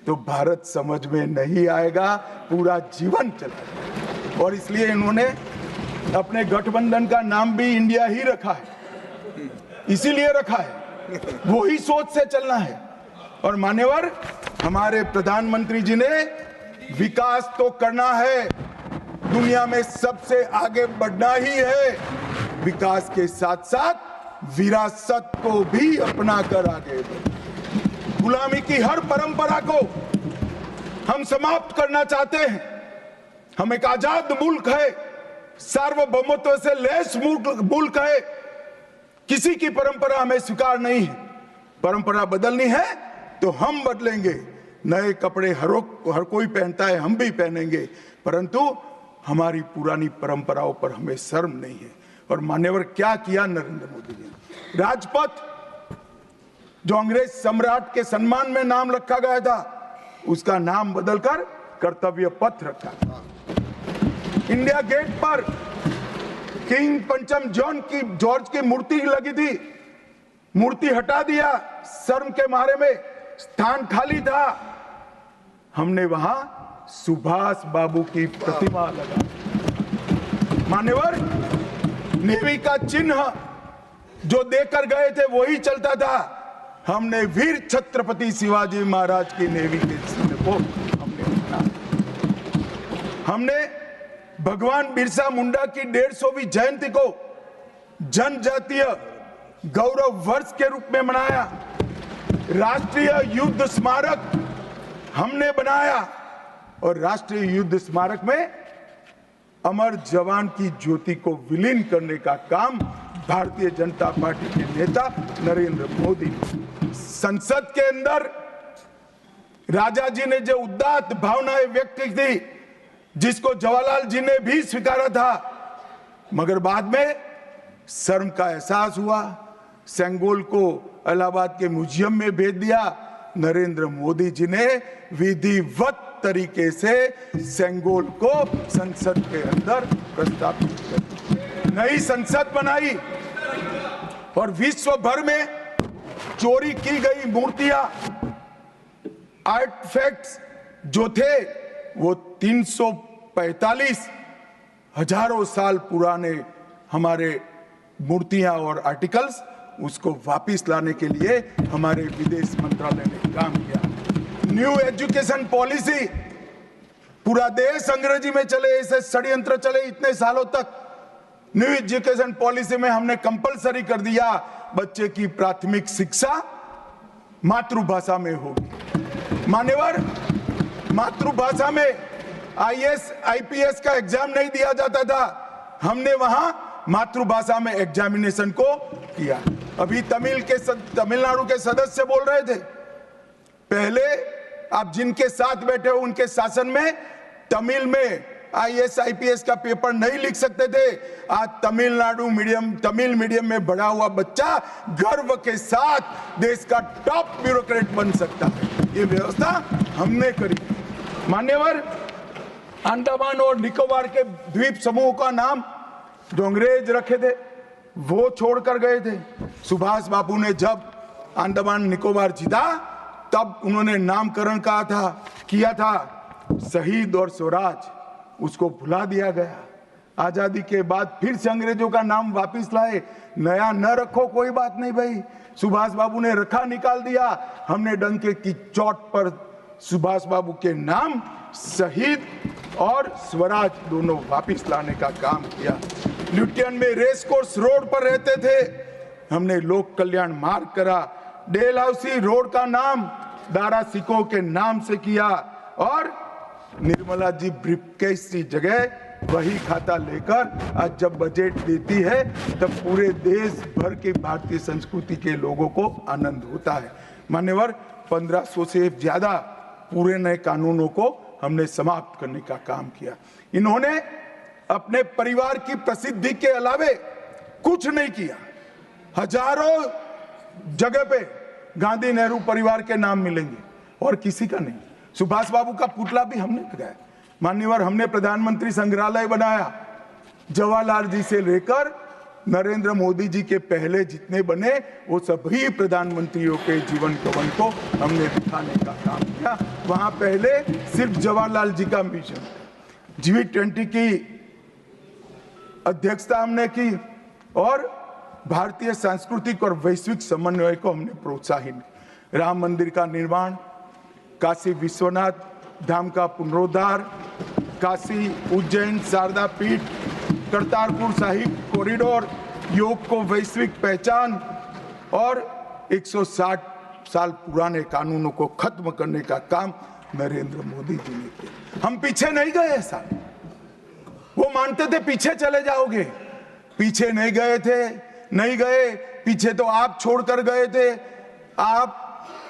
तो भारत समझ में नहीं आएगा, पूरा जीवन चला जाएगा। और इसलिए इन्होंने अपने गठबंधन का नाम भी इंडिया ही रखा है, इसीलिए रखा है, वही सोच से चलना है। और मान्यवर, हमारे प्रधानमंत्री जी ने विकास तो करना है, दुनिया में सबसे आगे बढ़ना ही है, विकास के साथ साथ विरासत को भी अपना कर आगे बढ़े। गुलामी की हर परंपरा को हम समाप्त करना चाहते हैं। हम एक आजाद मुल्क है, सार्वभौमत्व से लैस मुल्क है, किसी की परंपरा हमें स्वीकार नहीं है। परंपरा बदलनी है तो हम बदलेंगे, नए कपड़े हर कोई पहनता है, हम भी पहनेंगे, परंतु हमारी पुरानी परंपराओं पर हमें शर्म नहीं है। और मान्यवर क्या किया नरेंद्र मोदी जी ने। राजपथ जो अंग्रेज सम्राट के सम्मान में नाम रखा गया था, उसका नाम बदलकर कर्तव्य पथ रखा। इंडिया गेट पर किंग पंचम जॉर्ज की मूर्ति लगी थी, मूर्ति हटा दिया, शर्म के मारे में स्थान खाली था, हमने वहां सुभाष बाबू की प्रतिमा लगा। मान्यवर, नेवी का चिन्ह जो देकर गए थे वही चलता था। हमने वीर छत्रपति शिवाजी महाराज की नेवी के चिन्ह को हमने भगवान बिरसा मुंडा की 150वीं जयंती को जनजातीय गौरव वर्ष के रूप में मनाया। राष्ट्रीय युद्ध स्मारक हमने बनाया और राष्ट्रीय युद्ध स्मारक में अमर जवान की ज्योति को विलीन करने का काम भारतीय जनता पार्टी के नेता नरेंद्र मोदी। संसद के अंदर राजा जी ने जो उदात्त भावनाएं व्यक्त की थी, जिसको जवाहरलाल जी ने भी स्वीकारा था, मगर बाद में शर्म का एहसास हुआ, सेंगोल को इलाहाबाद के म्यूजियम में भेज दिया। नरेंद्र मोदी जी ने विधिवत तरीके से सेंगोल को संसद के अंदर प्रस्तावित कर नई संसद बनाई और विश्व भर में चोरी की गई मूर्तियां, आर्टिफैक्ट्स जो थे वो 345 हजारों साल पुराने हमारे मूर्तियां और आर्टिकल्स, उसको वापस लाने के लिए हमारे विदेश मंत्रालय ने काम किया। न्यू एजुकेशन पॉलिसी, पूरा देश अंग्रेजी में चले, ऐसे षड्यंत्र चले इतने सालों तक। न्यू एजुकेशन पॉलिसी में हमने कंपलसरी कर दिया बच्चे की प्राथमिक शिक्षा मातृभाषा में होगी। मान्यवर, मातृभाषा में आईएएस आईपीएस का एग्जाम नहीं दिया जाता था, हमने वहां मातृभाषा में एग्जामिनेशन को किया। अभी तमिलनाडु के सदस्य बोल रहे थे, पहले आप जिनके साथ बैठे हो उनके शासन में तमिल में आईएएस आईपीएस का पेपर नहीं लिख सकते थे। आज तमिल मीडियम में बड़ा हुआ बच्चा गर्व के साथ देश का टॉप ब्यूरोक्रेट बन सकता है। ये व्यवस्था हमने करी। मान्यवर, अंडमान और निकोबार के द्वीप समूह का नाम जो अंग्रेज रखे थे वो छोड़कर गए थे। सुभाष बाबू ने जब अंडमान निकोबार जीता तब उन्होंने नामकरण किया था शहीद और स्वराज, उसको भुला दिया गया। आजादी के बाद फिर से अंग्रेजों का नाम वापस लाए, नया न रखो कोई बात नहीं भाई, सुभाष बाबू ने रखा निकाल दिया। हमने डंके की चोट पर सुभाष बाबू के नाम शहीद और स्वराज दोनों वापस लाने का काम किया। ल्यूटियन में रेस कोर्स रोड पर रहते थे, हमने लोक कल्याण मार्ग करा। डेलहाउसी रोड का नाम दारा सिकोह के नाम से किया और निर्मला जी ब्रीफकेस की जगह वही खाता लेकर आज जब बजट देती है तब पूरे देश भर के भारतीय संस्कृति के लोगों को आनंद होता है। मान्यवर, 1500 से ज्यादा पूरे नए कानूनों को हमने समाप्त करने का काम किया। इन्होंने अपने परिवार की प्रसिद्धि के अलावे कुछ नहीं किया। हजारों जगह पे गांधी नेहरू परिवार के नाम मिलेंगे और किसी का नहीं। सुभाष बाबू का पुतला भी हमने लगाया। मान्यवर, हमने प्रधानमंत्री संग्रहालय बनाया। जवाहरलाल जी से लेकर नरेंद्र मोदी जी के पहले जितने बने वो सभी प्रधानमंत्रियों के जीवन कवन को हमने दिखाने का काम किया। वहां पहले सिर्फ जवाहरलाल जी का मिशन, G20 की अध्यक्षता हमने की और भारतीय सांस्कृतिक और वैश्विक समन्वय को हमने प्रोत्साहित। राम मंदिर का निर्माण, काशी विश्वनाथ धाम का पुनरुद्धार, काशी उज्जैन शारदा पीठ, करतारपुर साहिब कॉरिडोर, योग को वैश्विक पहचान और 160 साल पुराने कानूनों को खत्म करने का काम नरेंद्र मोदी जी ने किया। हम पीछे नहीं गए। ऐसा वो मानते थे पीछे चले जाओगे, पीछे नहीं गए। पीछे तो आप छोड़कर गए थे। आप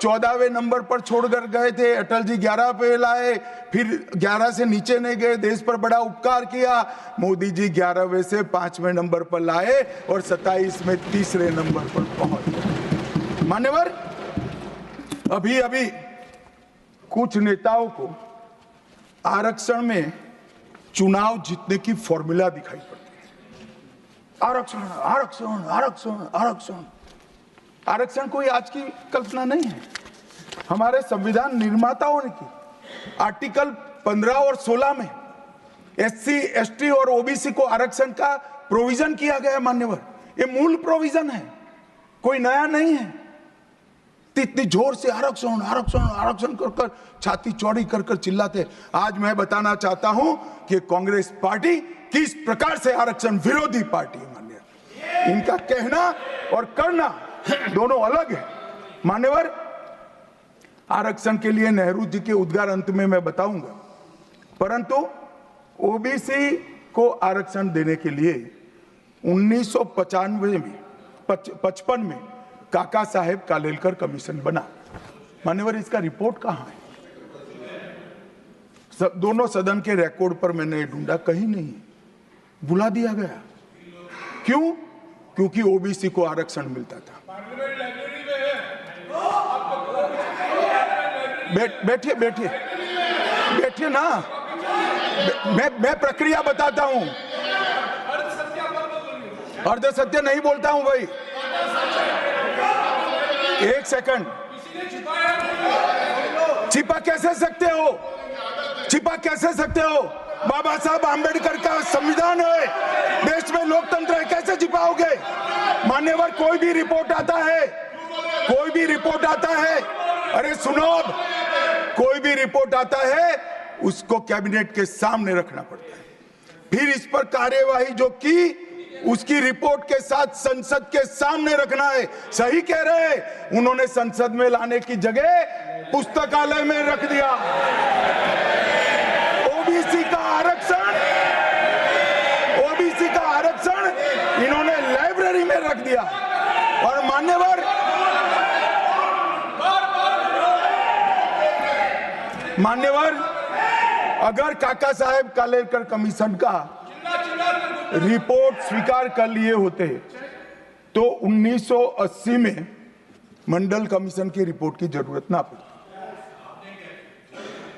14वें नंबर पर छोड़कर गए थे, अटल जी 11 पे लाए, फिर 11 से नीचे नहीं गए, देश पर बड़ा उपकार किया। मोदी जी 11वें से 5वें नंबर पर लाए और 27 में तीसरे नंबर पर पहुंच गए। मान्यवर, अभी अभी कुछ नेताओं को आरक्षण में चुनाव जीतने की फॉर्मूला दिखाई पड़ती है। आरक्षण आरक्षण आरक्षण आरक्षण। आरक्षण कोई आज की कल्पना नहीं है, हमारे संविधान निर्माताओं ने की। आर्टिकल 15 और 16 में एससी, एसटी और ओबीसी को आरक्षण का प्रोविजन किया गया। मान्यवर, ये मूल प्रोविजन है, कोई नया नहीं है। इतनी जोर से आरक्षण आरक्षण आरक्षण कर कर छाती चौड़ी कर कर चिल्लाते। आज मैं बताना चाहता हूं कि कांग्रेस पार्टी किस प्रकार से आरक्षण विरोधी पार्टी है। मान्यवर, इनका कहना और करना दोनों अलग है। मान्यवर, आरक्षण के लिए नेहरू जी के उद्गार अंत में मैं बताऊंगा, परंतु ओबीसी को आरक्षण देने के लिए 1995 में 55 में काका साहेब कालेलकर कमीशन बना। मान्यवर, इसका रिपोर्ट कहां है? दोनों सदन के रिकॉर्ड पर मैंने ढूंढा, कहीं नहीं, बुला दिया गया। क्यों? क्योंकि ओबीसी को आरक्षण मिलता था। बैठिए बैठिए बैठिए ना, मैं प्रक्रिया बताता हूं। अर्ध सत्य नहीं बोलता हूं भाई। एक सेकंड, छिपा कैसे सकते हो? छिपा कैसे सकते हो? बाबा साहब आंबेडकर का संविधान है, देश में लोकतंत्र है, कैसे छिपाओगे? मान्यवर, कोई भी रिपोर्ट आता है, कोई भी रिपोर्ट आता है, अरे सुनो, अब कोई भी रिपोर्ट आता है उसको कैबिनेट के सामने रखना पड़ता है। फिर इस पर कार्यवाही जो की उसकी रिपोर्ट के साथ संसद के सामने रखना है। सही कह रहे हैं, उन्होंने संसद में लाने की जगह पुस्तकालय में रख दिया। ओबीसी का आरक्षण, ओबीसी का आरक्षण इन्होंने लाइब्रेरी में रख दिया। और मान्यवर, अगर काका साहेब कालेलकर कमीशन का रिपोर्ट स्वीकार कर लिए होते तो 1980 में मंडल कमीशन की रिपोर्ट की जरूरत ना पड़ती।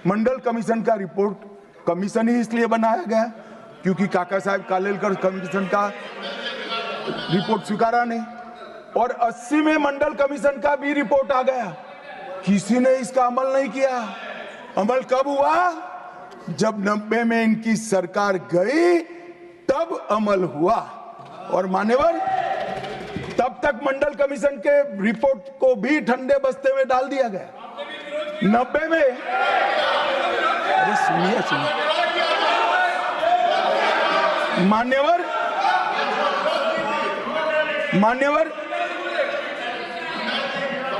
मंडल कमीशन का रिपोर्ट कमीशन ही इसलिए बनाया गया क्योंकि काका साहेब कालेलकर कमीशन का रिपोर्ट स्वीकारा नहीं, और 80 में मंडल कमीशन का भी रिपोर्ट आ गया। किसी ने इसका अमल नहीं किया। अमल कब हुआ? जब 90 में इनकी सरकार गई तब अमल हुआ। और मान्यवर, तब तक मंडल कमीशन के रिपोर्ट को भी ठंडे बस्ते में डाल दिया गया। 90 में, अरे सुनिए मान्यवर,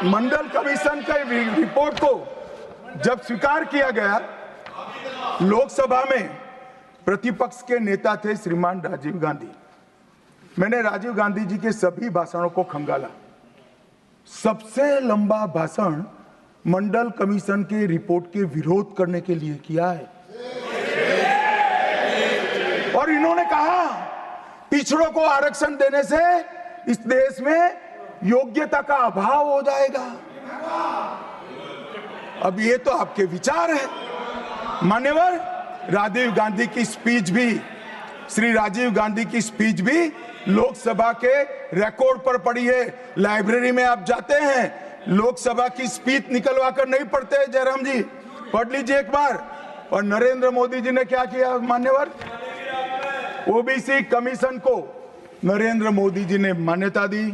मंडल कमीशन के रिपोर्ट को जब स्वीकार किया गया, लोकसभा में प्रतिपक्ष के नेता थे श्रीमान राजीव गांधी। मैंने राजीव गांधी जी के सभी भाषणों को खंगाला। सबसे लंबा भाषण मंडल कमीशन के रिपोर्ट के विरोध करने के लिए किया है। और इन्होंने कहा पिछड़ों को आरक्षण देने से इस देश में योग्यता का अभाव हो जाएगा। अब ये तो आपके विचार है। मान्यवर, राजीव गांधी की स्पीच भी, श्री राजीव गांधी की स्पीच भी लोकसभा के रिकॉर्ड पर पड़ी है। लाइब्रेरी में आप जाते हैं, लोकसभा की स्पीच निकलवा कर नहीं पढ़ते। जयराम जी, पढ़ लीजिए एक बार। और नरेंद्र मोदी जी ने क्या किया? मान्यवर, ओबीसी कमीशन को नरेंद्र मोदी जी ने मान्यता दी,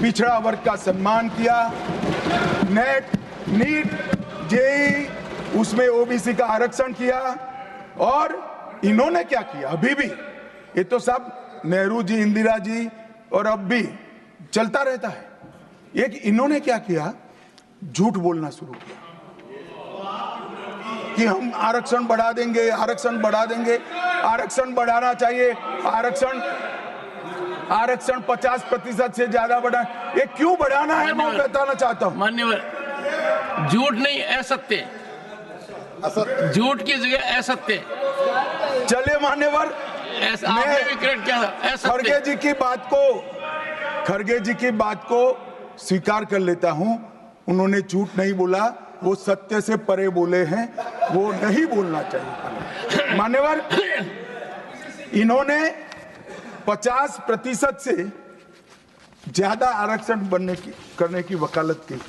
पिछड़ा वर्ग का सम्मान किया। नेट, नीट, जेई, उसमें ओबीसी का आरक्षण किया। और इन्होंने क्या किया? अभी भी ये तो सब नेहरू जी, इंदिरा जी और अब भी चलता रहता है। एक इन्होंने क्या किया? झूठ बोलना शुरू किया कि हम आरक्षण बढ़ा देंगे, आरक्षण बढ़ा देंगे। आरक्षण बढ़ाना चाहिए। आरक्षण 50% से ज्यादा बढ़ा। ये क्यों बढ़ाना है मैं बताना चाहता हूं। मान्यवर, झूठ नहीं, असत्य। झूठ की जगह असत्य। चले मान्यवर, आपने भी करेक्ट किया था, असत्य। खड़गे जी की बात को स्वीकार कर लेता हूं। उन्होंने झूठ नहीं बोला, वो सत्य से परे बोले हैं, वो नहीं बोलना चाहिए। मान्यवर, इन्होंने 50% से ज्यादा आरक्षण करने की वकालत की।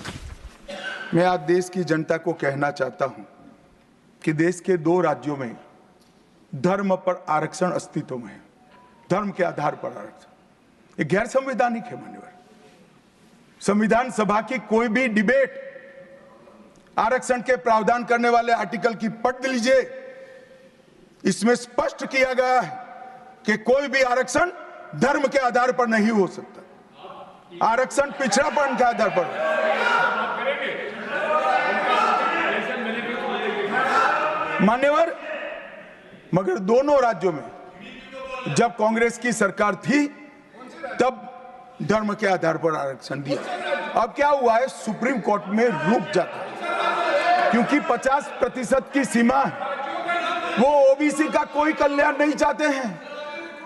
मैं आज देश की जनता को कहना चाहता हूं कि देश के 2 राज्यों में धर्म पर आरक्षण अस्तित्व में है। धर्म के आधार पर आरक्षण ये गैर संवैधानिक है। मान्यवर, संविधान सभा की कोई भी डिबेट आरक्षण के प्रावधान करने वाले आर्टिकल की पढ़ लीजिए। इसमें स्पष्ट किया गया है कि कोई भी आरक्षण धर्म के आधार पर नहीं हो सकता। आरक्षण पिछड़ापन के आधार पर। मान्यवर, मगर दोनों राज्यों में जब कांग्रेस की सरकार थी तब धर्म के आधार पर आरक्षण दिया। अब क्या हुआ है, सुप्रीम कोर्ट में रुक जाता है क्योंकि 50% की सीमा है। वो ओबीसी का कोई कल्याण नहीं चाहते हैं।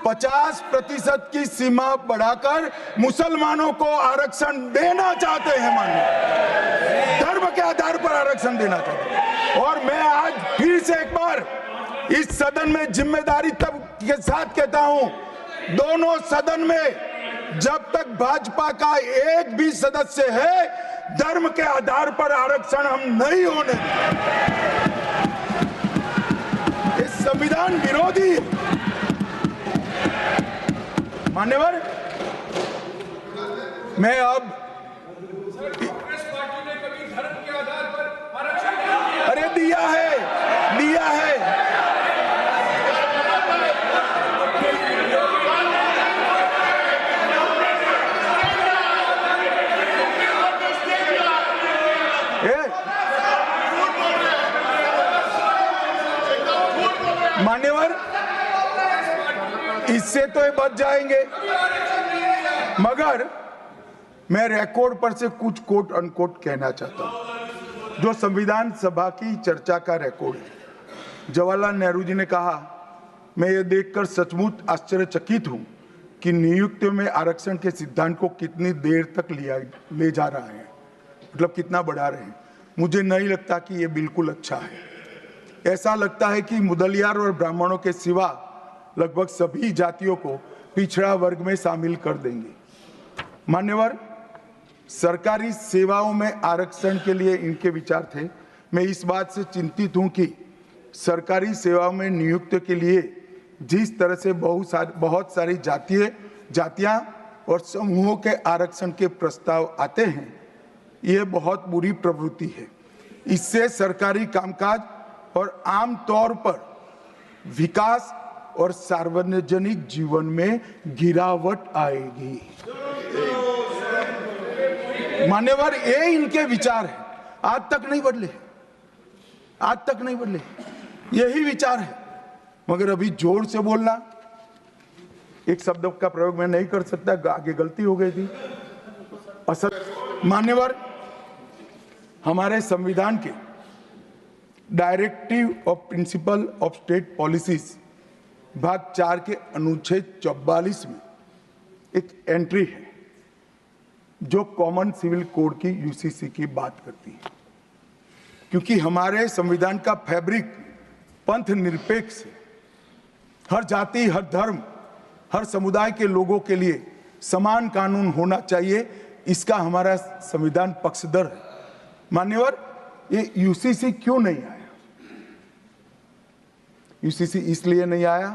50% की सीमा बढ़ाकर मुसलमानों को आरक्षण देना चाहते हैं। मान्य धर्म के आधार पर आरक्षण देना चाहते हैं। और मैं आज फिर से एक बार इस सदन में जिम्मेदारी तब के साथ कहता हूं, दोनों सदन में जब तक भाजपा का एक भी सदस्य है, धर्म के आधार पर आरक्षण हम नहीं होने देंगे। ये संविधान विरोधी है। मान्यवर, मैं अब अरे दिया है मान्यवर, इससे तो ये बच जाएंगे, मगर मैं रिकॉर्ड पर से कुछ कोट अनकोट कहना चाहता हूं जो संविधान सभा की चर्चा का रिकॉर्ड है। जवाहरलाल नेहरू जी ने कहा, मैं ये देखकर सचमुच आश्चर्यचकित हूं कि नियुक्ति में आरक्षण के सिद्धांत को कितनी देर तक ले जा रहा है, मतलब कितना बढ़ा रहे हैं। मुझे नहीं लगता कि ये बिल्कुल अच्छा है। ऐसा लगता है कि मुदलियार और ब्राह्मणों के सिवा लगभग सभी जातियों को पिछड़ा वर्ग में शामिल कर देंगे। मान्यवर, सरकारी सेवाओं में आरक्षण के लिए इनके विचार थे। मैं इस बात से चिंतित हूं कि सरकारी सेवाओं में नियुक्ति के लिए जिस तरह से बहुत सारी जातियां और समूहों के आरक्षण के प्रस्ताव आते हैं, यह बहुत बुरी प्रवृत्ति है। इससे सरकारी कामकाज और आम तौर पर विकास और सार्वजनिक जीवन में गिरावट आएगी। मान्यवर, ये इनके विचार है, आज तक नहीं बदले, यही विचार है। मगर अभी जोर से बोलना, एक शब्द का प्रयोग मैं नहीं कर सकता, आगे गलती हो गई थी। असल मान्यवर, हमारे संविधान के directive of principle of state policies भाग 4 के अनुच्छेद 44 में एक एंट्री है जो कॉमन सिविल कोड की यूसीसी की बात करती है। क्योंकि हमारे संविधान का फैब्रिक पंथ निरपेक्ष है। हर जाति, हर धर्म, हर समुदाय के लोगों के लिए समान कानून होना चाहिए, इसका हमारा संविधान पक्षधर है। मान्यवर, ये यूसीसी क्यों नहीं आया? यूसीसी इसलिए नहीं आया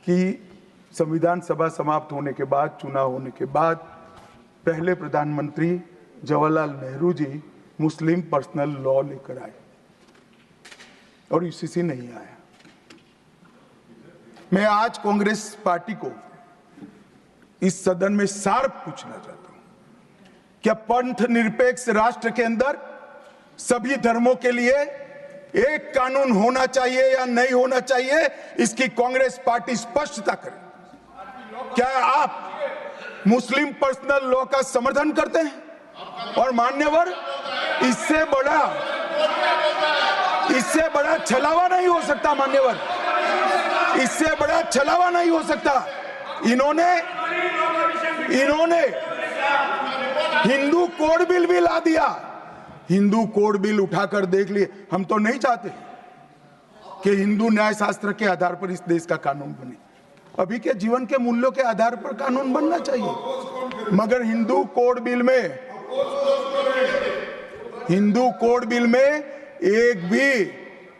कि संविधान सभा समाप्त होने के बाद, चुनाव होने के बाद, पहले प्रधानमंत्री जवाहरलाल नेहरू जी मुस्लिम पर्सनल लॉ लेकर आए और यूसीसी नहीं आया। मैं आज कांग्रेस पार्टी को इस सदन में सार्थ पूछना चाहता हूं, क्या पंथ निरपेक्ष राष्ट्र के अंदर सभी धर्मों के लिए एक कानून होना चाहिए या नहीं होना चाहिए? इसकी कांग्रेस पार्टी स्पष्टता करे। क्या आप मुस्लिम पर्सनल लॉ का समर्थन करते हैं? और मान्यवर, इससे बड़ा छलावा नहीं हो सकता मान्यवर, इससे बड़ा छलावा नहीं हो सकता। इन्होंने हिंदू कोड बिल भी ला दिया। हिंदू कोड बिल उठाकर देख लिए। हम तो नहीं चाहते कि हिंदू न्याय शास्त्र के आधार पर इस देश का कानून बने, अभी के जीवन के मूल्यों के आधार पर कानून बनना चाहिए। मगर हिंदू कोड बिल में एक भी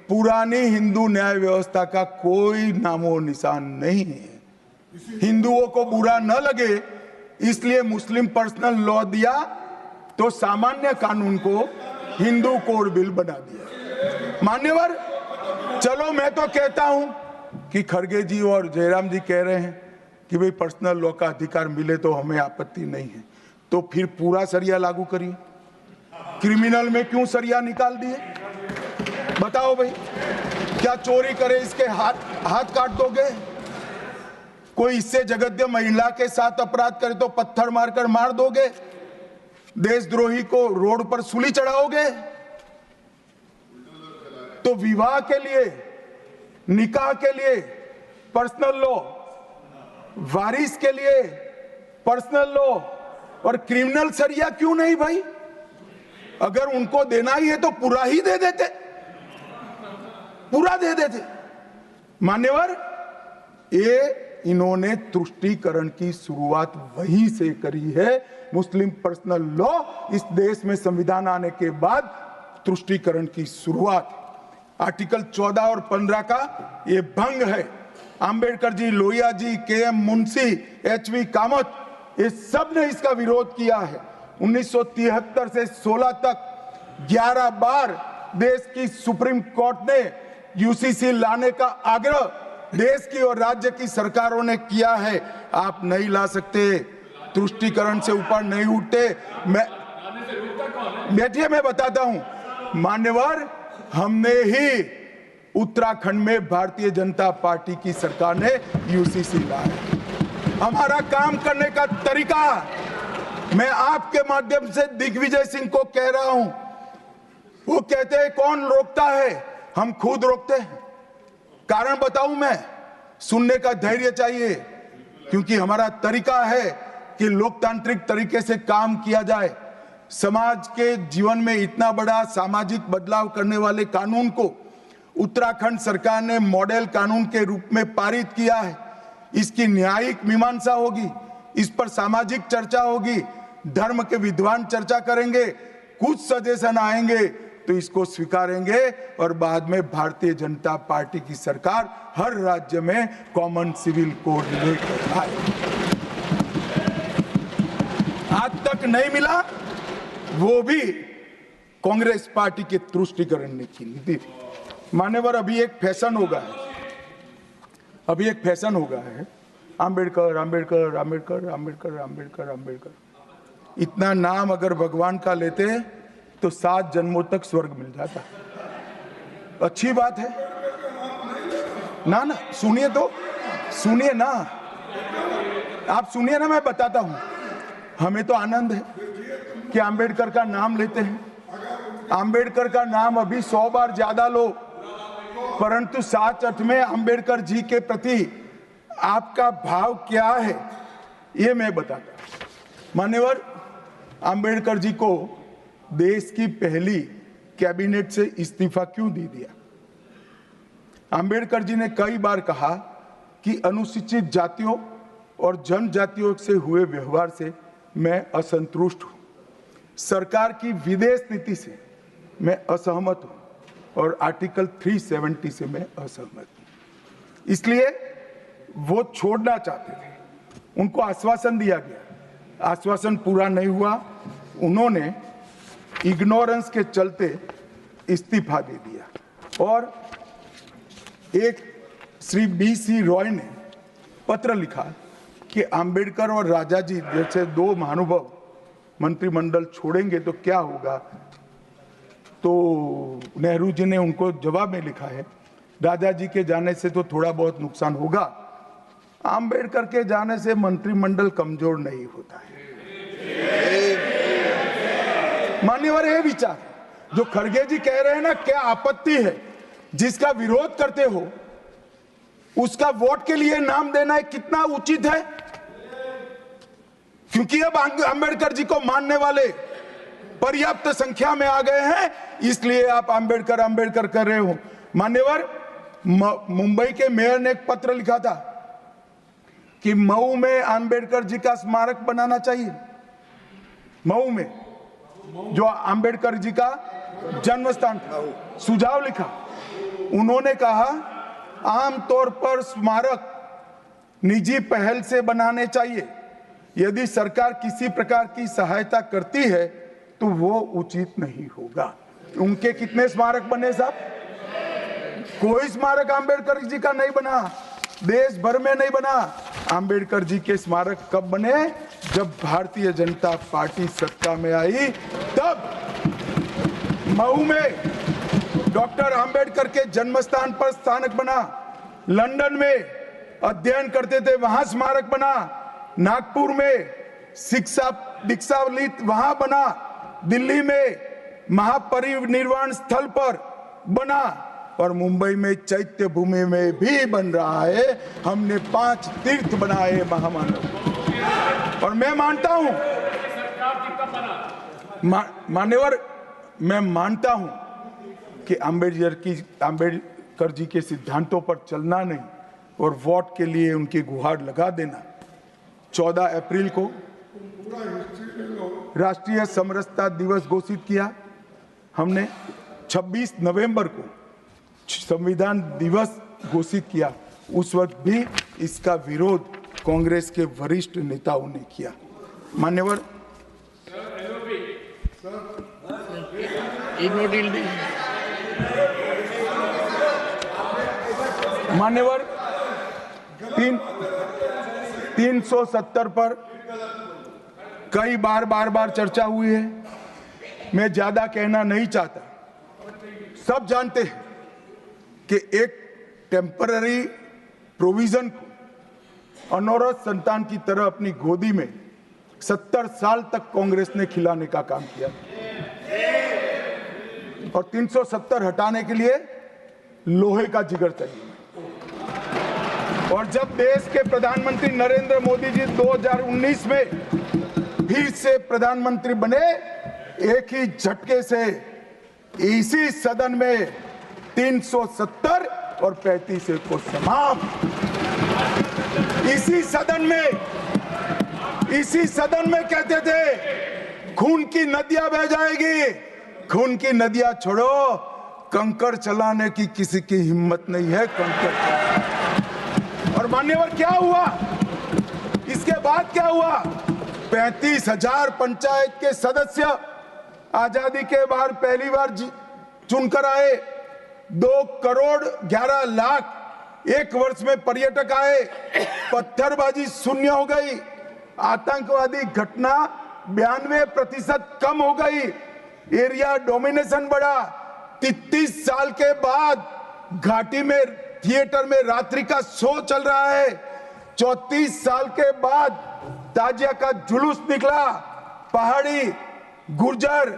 पुरानी हिंदू न्याय व्यवस्था का कोई नामो निशान नहीं है। हिंदुओं को बुरा न लगे इसलिए मुस्लिम पर्सनल लॉ दिया, तो सामान्य कानून को हिंदू कोड बिल बना दिया। मान्यवर, चलो मैं तो कहता हूं कि खड़गे जी और जयराम जी कह रहे हैं कि भाई पर्सनल लॉ का अधिकार मिले तो हमें आपत्ति नहीं है, तो फिर पूरा सरिया लागू करिए। क्रिमिनल में क्यों सरिया निकाल दिए? बताओ भाई, क्या चोरी करे इसके हाथ काट दोगे? कोई इससे जगद्य महिला के साथ अपराध करे तो पत्थर मारकर मार दोगे? देशद्रोही को रोड पर सूली चढ़ाओगे? तो विवाह के लिए, निकाह के लिए पर्सनल लॉ, वारिस के लिए पर्सनल लॉ और क्रिमिनल सरिया क्यों नहीं भाई? अगर उनको देना ही है तो पूरा ही दे देते, पूरा दे देते। मान्यवर, ये इन्होंने तुष्टीकरण की शुरुआत वहीं से करी है। मुस्लिम पर्सनल लॉ इस देश में संविधान आने के बाद तुष्टीकरण की शुरुआत। आर्टिकल 14 और 15 का ये भंग है। अंबेडकर जी, लोहिया जी, के.एम. मुंशी, एच.वी. कामत, ये सब ने इसका विरोध किया है। 1973 से 16 तक 11 बार देश की सुप्रीम कोर्ट ने यूसीसी लाने का आग्रह देश की और राज्य की सरकारों ने किया है। आप नहीं ला सकते, तुष्टीकरण से ऊपर नहीं उठते। बैठिए, मैं बताता हूं। मान्यवर, हमने ही उत्तराखंड में भारतीय जनता पार्टी की सरकार ने यूसीसी लाया। हमारा काम करने का तरीका, मैं आपके माध्यम से दिग्विजय सिंह को कह रहा हूं। वो कहते हैं कौन रोकता है? हम खुद रोकते हैं। कारण बताऊं मैं? सुनने का धैर्य चाहिए, क्योंकि हमारा तरीका है कि लोकतांत्रिक तरीके से काम किया जाए। समाज के जीवन में इतना बड़ा सामाजिक बदलाव करने वाले कानून को उत्तराखंड सरकार ने मॉडल कानून के रूप में पारित किया है। इसकी न्यायिक मीमांसा होगी, इस पर सामाजिक चर्चा होगी, धर्म के विद्वान चर्चा करेंगे, कुछ सजेशन आएंगे तो इसको स्वीकारेंगे और बाद में भारतीय जनता पार्टी की सरकार हर राज्य में कॉमन सिविल कोड लेकर आए। आज तक नहीं मिला, वो भी कांग्रेस पार्टी के तुष्टीकरण ने की नीति थी। मान्यवर, अभी एक फैशन हो गया है, अंबेडकर अंबेडकर अंबेडकर अंबेडकर अंबेडकर अंबेडकर। इतना नाम अगर भगवान का लेते तो 7 जन्मों तक स्वर्ग मिल जाता। अच्छी बात है ना? सुनिए तो, सुनिए ना, आप सुनिए ना, मैं बताता हूं। हमें तो आनंद है कि अंबेडकर का नाम लेते हैं। अंबेडकर का नाम अभी 100 बार ज्यादा लो, परंतु 7-8 में अंबेडकर जी के प्रति आपका भाव क्या है ये मैं बताता हूं। मान्यवर, अंबेडकर जी को देश की पहली कैबिनेट से इस्तीफा क्यों दे दिया? अंबेडकर जी ने कई बार कहा कि अनुसूचित जातियों और जनजातियों से हुए व्यवहार से मैं असंतुष्ट हूं। सरकार की विदेश नीति से मैं असहमत हूं और आर्टिकल 370 से मैं असहमत हूं। इसलिए वो छोड़ना चाहते थे। उनको आश्वासन दिया गया, आश्वासन पूरा नहीं हुआ। उन्होंने इग्नोरेंस के चलते इस्तीफा दे दिया। और एक श्री BC रॉय ने पत्र लिखा कि अंबेडकर और राजाजी जैसे 2 महानुभाव मंत्रिमंडल छोड़ेंगे तो क्या होगा। तो नेहरू जी ने उनको जवाब में लिखा है, राजाजी के जाने से तो थोड़ा बहुत नुकसान होगा, अंबेडकर के जाने से मंत्रिमंडल कमजोर नहीं होता है। मान्यवर, ये विचार जो खड़गे जी कह रहे हैं ना, क्या आपत्ति है? जिसका विरोध करते हो उसका वोट के लिए नाम देना कितना उचित है? क्योंकि अब अंबेडकर जी को मानने वाले पर्याप्त संख्या में आ गए हैं, इसलिए आप अंबेडकर अंबेडकर कर रहे हो। मान्यवर, मुंबई के मेयर ने एक पत्र लिखा था कि मऊ में अंबेडकर जी का स्मारक बनाना चाहिए। मऊ में जो अंबेडकर जी का जन्म स्थान था, सुझाव लिखा। उन्होंने कहा आमतौर पर स्मारक निजी पहल से बनाने चाहिए। यदि सरकार किसी प्रकार की सहायता करती है तो वो उचित नहीं होगा। उनके कितने स्मारक बने साहब? कोई स्मारक अंबेडकर जी का नहीं बना, देश भर में नहीं बना। अंबेडकर जी के स्मारक कब बने? जब भारतीय जनता पार्टी सत्ता में आई, तब मऊ में डॉक्टर अंबेडकर के जन्मस्थान पर स्मारक बना। लंदन में अध्ययन करते थे, वहां स्मारक बना। नागपुर में शिक्षा दीक्षा लित वहां बना। दिल्ली में महापरिनिर्वाण स्थल पर बना, और मुंबई में चैत्य भूमि में भी बन रहा है। हमने 5 तीर्थ बनाए महामानव। और मैं मानता हूं मान्यवर, मैं मानता हूं कि अंबेडकर जी के सिद्धांतों पर चलना नहीं और वोट के लिए उनकी गुहार लगा देना। 14 अप्रैल को राष्ट्रीय समरसता दिवस घोषित किया हमने। 26 नवंबर को संविधान दिवस घोषित किया। उस वक्त भी इसका विरोध कांग्रेस के वरिष्ठ नेताओं ने किया। मान्यवर, मान्यवर 370 पर कई बार चर्चा हुई है। मैं ज्यादा कहना नहीं चाहता। सब जानते हैं कि एक टेम्पररी प्रोविजन को अनौरत संतान की तरह अपनी गोदी में 70 साल तक कांग्रेस ने खिलाने का काम किया, और 370 हटाने के लिए लोहे का जिगर चाहिए। और जब देश के प्रधानमंत्री नरेंद्र मोदी जी 2019 में फिर से प्रधानमंत्री बने, एक ही झटके से इसी सदन में 370 और 35 को समाप्त। इसी सदन में कहते थे खून की नदियां बह जाएगी। खून की नदियां छोड़ो, कंकड़ चलाने की किसी की हिम्मत नहीं है। कंकड़। और मान्यवर, क्या हुआ? इसके बाद क्या हुआ? 35,000 पंचायत के सदस्य आजादी के बाद पहली बार चुनकर आए। 2 करोड़ 11 लाख एक वर्ष में पर्यटक आए। पत्थरबाजी शून्य हो गई। आतंकवादी घटना 92% कम हो गई। एरिया डोमिनेशन बढ़ा। 33 साल के बाद घाटी में थिएटर में रात्रि का शो चल रहा है। 34 साल के बाद ताजिया का जुलूस निकला। पहाड़ी, गुर्जर,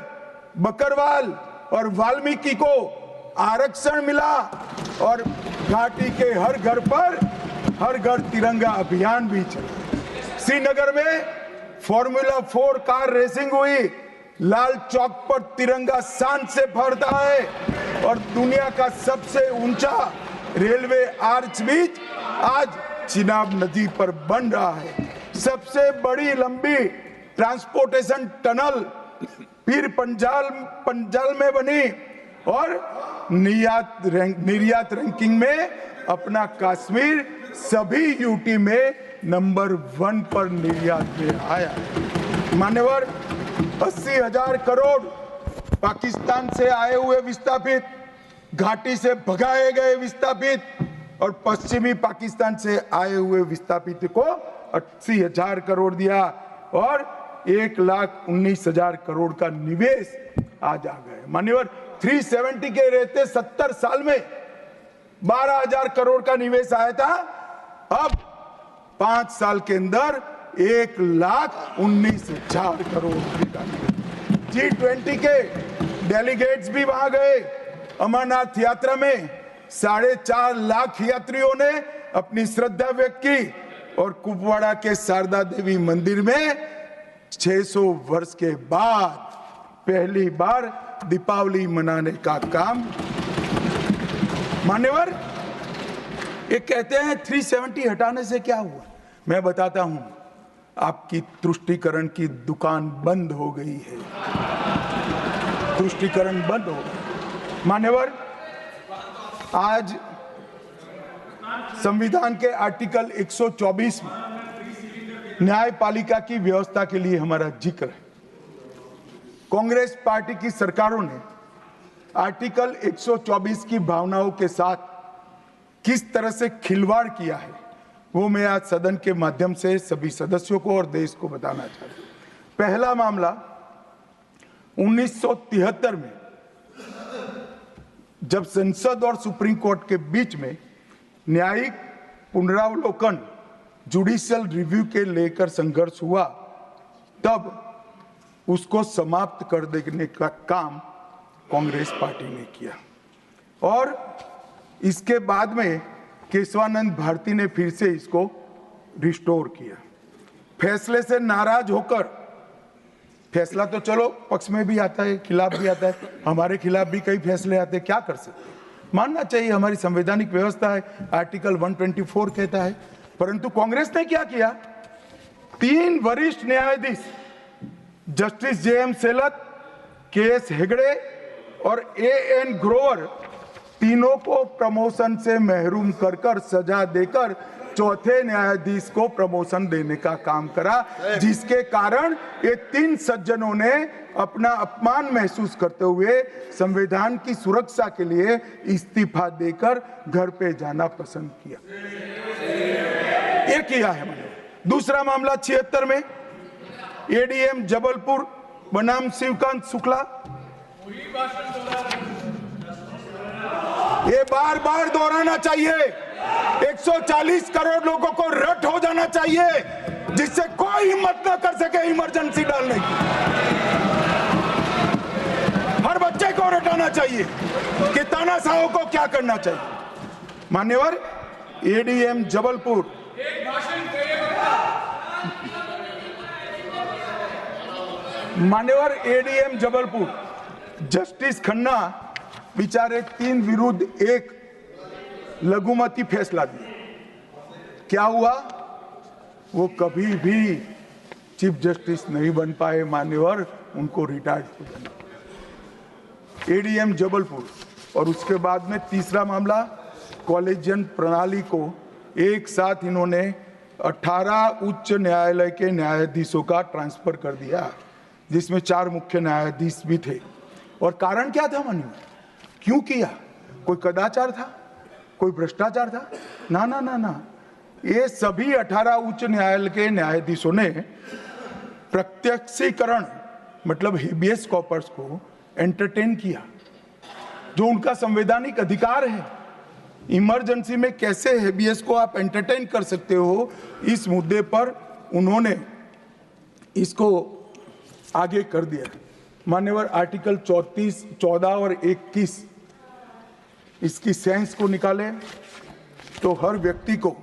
बकरवाल और वाल्मीकि को आरक्षण मिला, और घाटी के हर घर पर हर घर तिरंगा अभियान भी चला। श्रीनगर में फॉर्मूला 4 कार रेसिंग हुई। लाल चौक पर तिरंगा शान से फहरता है, और दुनिया का सबसे ऊंचा रेलवे आर्च ब्रिज आज चिनाब नदी पर बन रहा है। सबसे बड़ी लंबी ट्रांसपोर्टेशन टनल फिर पंजाल में बनी, और निर्यात रैंकिंग में अपना कश्मीर सभी यूटी में नंबर 1 पर निर्यात में आया। मान्यवर, 80,000 करोड़ पाकिस्तान से आए हुए विस्थापित, घाटी से भगाए गए विस्थापित और पश्चिमी पाकिस्तान से आए हुए विस्थापित को 80,000 करोड़ दिया, और 1,19,000 करोड़ का निवेश आज आ गए। मान्यवर, 370 के रहते 70 साल में 12,000 करोड़ का निवेश आया था। अब 5 साल के अंदर 1,19,000 करोड़ का। G20 के डेलीगेट्स भी वहां गए। अमरनाथ यात्रा में 4.5 लाख यात्रियों ने अपनी श्रद्धा व्यक्त की और कुपवाड़ा के शारदा देवी मंदिर में 600 वर्ष के बाद पहली बार दीपावली मनाने का काम। मान्यवर, ये कहते हैं 370 हटाने से क्या हुआ। मैं बताता हूं, आपकी तुष्टीकरण की दुकान बंद हो गई है। तुष्टीकरण बंद हो गई। मान्यवर, आज संविधान के आर्टिकल 124 में न्यायपालिका की व्यवस्था के लिए हमारा जिक्र है। कांग्रेस पार्टी की सरकारों ने आर्टिकल 124 की भावनाओं के साथ किस तरह से खिलवाड़ किया है, वो मैं आज सदन के माध्यम से सभी सदस्यों को और देश को बताना चाहता हूं। पहला मामला 1973 में जब संसद और सुप्रीम कोर्ट के बीच में न्यायिक पुनरावलोकन जुडिशियल रिव्यू के लेकर संघर्ष हुआ, तब उसको समाप्त कर देने का काम कांग्रेस पार्टी ने किया और इसके बाद में केशवानंद भारती ने फिर से इसको रिस्टोर किया। फैसले से नाराज होकर, फैसला तो चलो पक्ष में भी आता है, खिलाफ भी आता है, हमारे खिलाफ भी कई फैसले आते हैं, क्या कर सकते हैं, मानना चाहिए, हमारी संवैधानिक व्यवस्था है, आर्टिकल 124 कहता है। परंतु कांग्रेस ने क्या किया, 3 वरिष्ठ न्यायाधीश जस्टिस जे.एम. सेलत, के.एस. हेगड़े और ए.एन. ग्रोवर, तीनों को प्रमोशन से महरूम कर सजा देकर चौथे न्यायाधीश को प्रमोशन देने का काम करा, जिसके कारण ये 3 सज्जनों ने अपना अपमान महसूस करते हुए संविधान की सुरक्षा के लिए इस्तीफा देकर घर पे जाना पसंद किया। ये किया है मैंने। दूसरा मामला 76 में एडीएम जबलपुर बनाम शिवकांत शुक्ला, ये बार बार दोहराना चाहिए, 140 करोड़ लोगों को रट हो जाना चाहिए जिससे कोई हिम्मत न कर सके इमरजेंसी डालने की। हर बच्चे को रटाना चाहिए कि तानाशाहों को क्या करना चाहिए। मान्यवर, ADM Jabalpur ADM Jabalpur justice Khanna बेचारे 3 विरुद्ध 1 लघुमती फैसला दिया। क्या हुआ, वो कभी भी चीफ जस्टिस नहीं बन पाए। मान्यवर, उनको रिटायर्ड हो जाना। एडीएम जबलपुर और उसके बाद में तीसरा मामला कॉलेजियन प्रणाली को एक साथ इन्होंने 18 उच्च न्यायालय के न्यायाधीशों का ट्रांसफर कर दिया, जिसमें 4 मुख्य न्यायाधीश भी थे। और कारण क्या था मान्यवर, क्यों किया? कोई कदाचार था, कोई भ्रष्टाचार था? ना ना ना ना, ये सभी 18 उच्च न्यायालय के न्यायाधीशों ने प्रत्यक्षीकरण मतलब हेबियस कॉर्पस को एंटरटेन किया, जो उनका संवैधानिक अधिकार है। इमरजेंसी में कैसे हेबियस को आप एंटरटेन कर सकते हो, इस मुद्दे पर उन्होंने इसको आगे कर दिया। मान्यवर, आर्टिकल 34, 14 और 21 इसकी सेंस को निकाले तो हर व्यक्ति को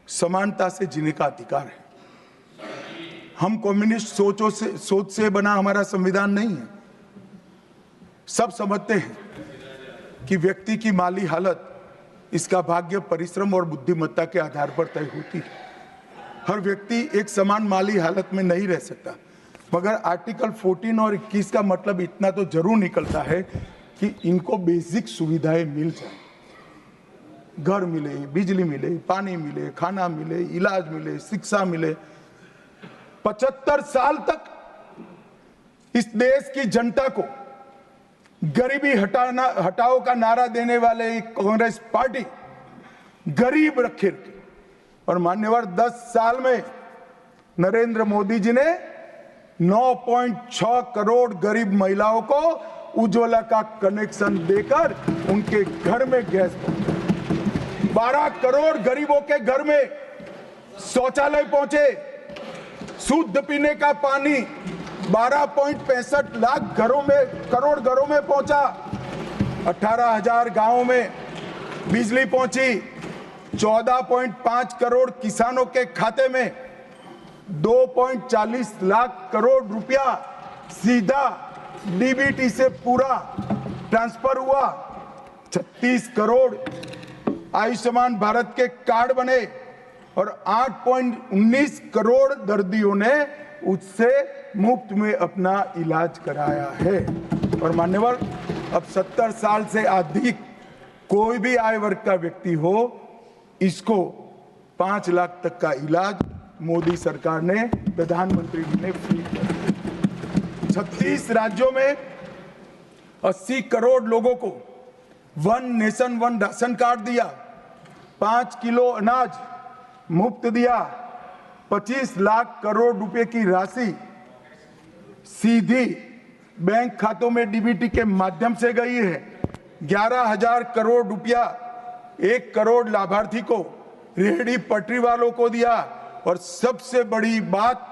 समानता से जीने का अधिकार है। हम कम्युनिस्ट सोच से बना हमारा संविधान नहीं है। सब समझते हैं कि व्यक्ति की माली हालत इसका भाग्य, परिश्रम और बुद्धिमत्ता के आधार पर तय होती है। हर व्यक्ति एक समान माली हालत में नहीं रह सकता, मगर आर्टिकल 14 और 21 का मतलब इतना तो जरूर निकलता है कि इनको बेसिक सुविधाएं मिल जाए, घर मिले, बिजली मिले, पानी मिले, खाना मिले, इलाज मिले, शिक्षा मिले। 75 साल तक इस देश की जनता को गरीबी हटाओ का नारा देने वाले कांग्रेस पार्टी गरीब रखे। और मान्यवर, 10 साल में नरेंद्र मोदी जी ने 9.6 करोड़ गरीब महिलाओं को उज्ज्वला का कनेक्शन देकर उनके घर में गैस पहुंचा। 12 करोड़ गरीबों के घर में शौचालय पहुंचे, शुद्ध पीने का पानी, 12.65 लाख करोड़ घरों में पहुंचा। 18,000 गांवों में बिजली पहुंची। 14.5 करोड़ किसानों के खाते में 2.40 लाख करोड़ रुपया सीधा डीबीटी से पूरा ट्रांसफर हुआ। 36 करोड़ आयुष्मान भारत के कार्ड बने और 8.19 करोड़ दर्दियों ने उससे मुफ्त में अपना इलाज कराया है। और मान्यवर, अब 70 साल से अधिक कोई भी आय वर्ग का व्यक्ति हो, इसको 5 लाख तक का इलाज मोदी सरकार ने, प्रधानमंत्री ने फ्री कर दिया। 36 राज्यों में 80 करोड़ लोगों को one nation one ration card दिया। 5 किलो अनाज मुफ्त दिया। 25 लाख करोड़ रुपए की राशि सीधी बैंक खातों में डीबीटी के माध्यम से गई है। 11,000 करोड़ रुपया 1 करोड़ लाभार्थी को, रेहड़ी पटरी वालों को दिया। और सबसे बड़ी बात,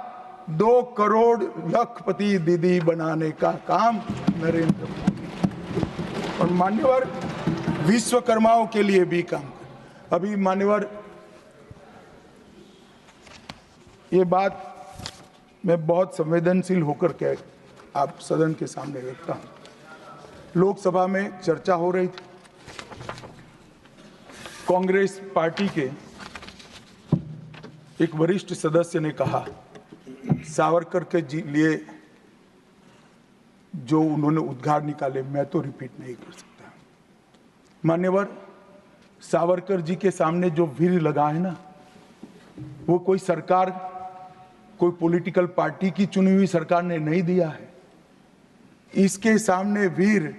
2 करोड़ लखपति दीदी बनाने का काम नरेंद्र मोदी। और मान्यवर, विश्वकर्माओं के लिए भी काम कर। अभी मान्यवर, ये बात मैं बहुत संवेदनशील होकर के आप सदन के सामने रखता हूं। लोकसभा में चर्चा हो रही थी। कांग्रेस पार्टी के एक वरिष्ठ सदस्य ने कहा, सावरकर के लिए जो उन्होंने उद्गार निकाले मैं तो रिपीट नहीं कर सकता। मान्यवर, सावरकर जी के सामने जो वीर लगा है ना, वो कोई सरकार, कोई पॉलिटिकल पार्टी की चुनी हुई सरकार ने नहीं दिया है। इसके सामने वीर,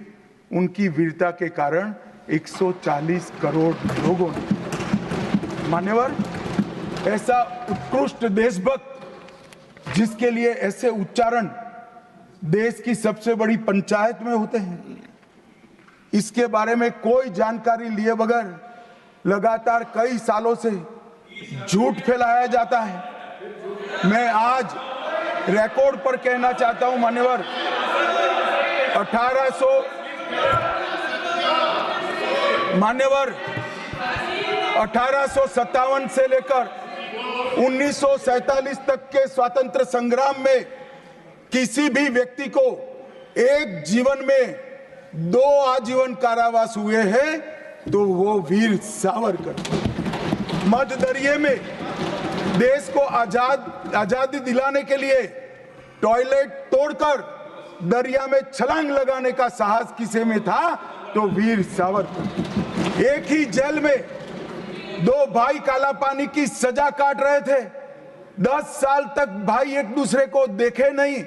उनकी वीरता के कारण 140 करोड़ लोगों ने। मान्यवर, ऐसा उत्कृष्ट देशभक्त जिसके लिए ऐसे उच्चारण देश की सबसे बड़ी पंचायत में होते हैं, इसके बारे में कोई जानकारी लिए बगैर लगातार कई सालों से झूठ फैलाया जाता है। मैं आज रिकॉर्ड पर कहना चाहता हूं मान्यवर, 1857 से लेकर 1947 तक के स्वतंत्र संग्राम में किसी भी व्यक्ति को एक जीवन में 2 आजीवन कारावास हुए हैं तो वो वीर सावरकर। मध्य दरिये में देश को आजादी दिलाने के लिए टॉयलेट तोड़कर दरिया में छलांग लगाने का साहस किसे में था तो वीर सावरकर। एक ही जेल में 2 भाई काला पानी की सजा काट रहे थे। 10 साल तक भाई एक दूसरे को देखे नहीं।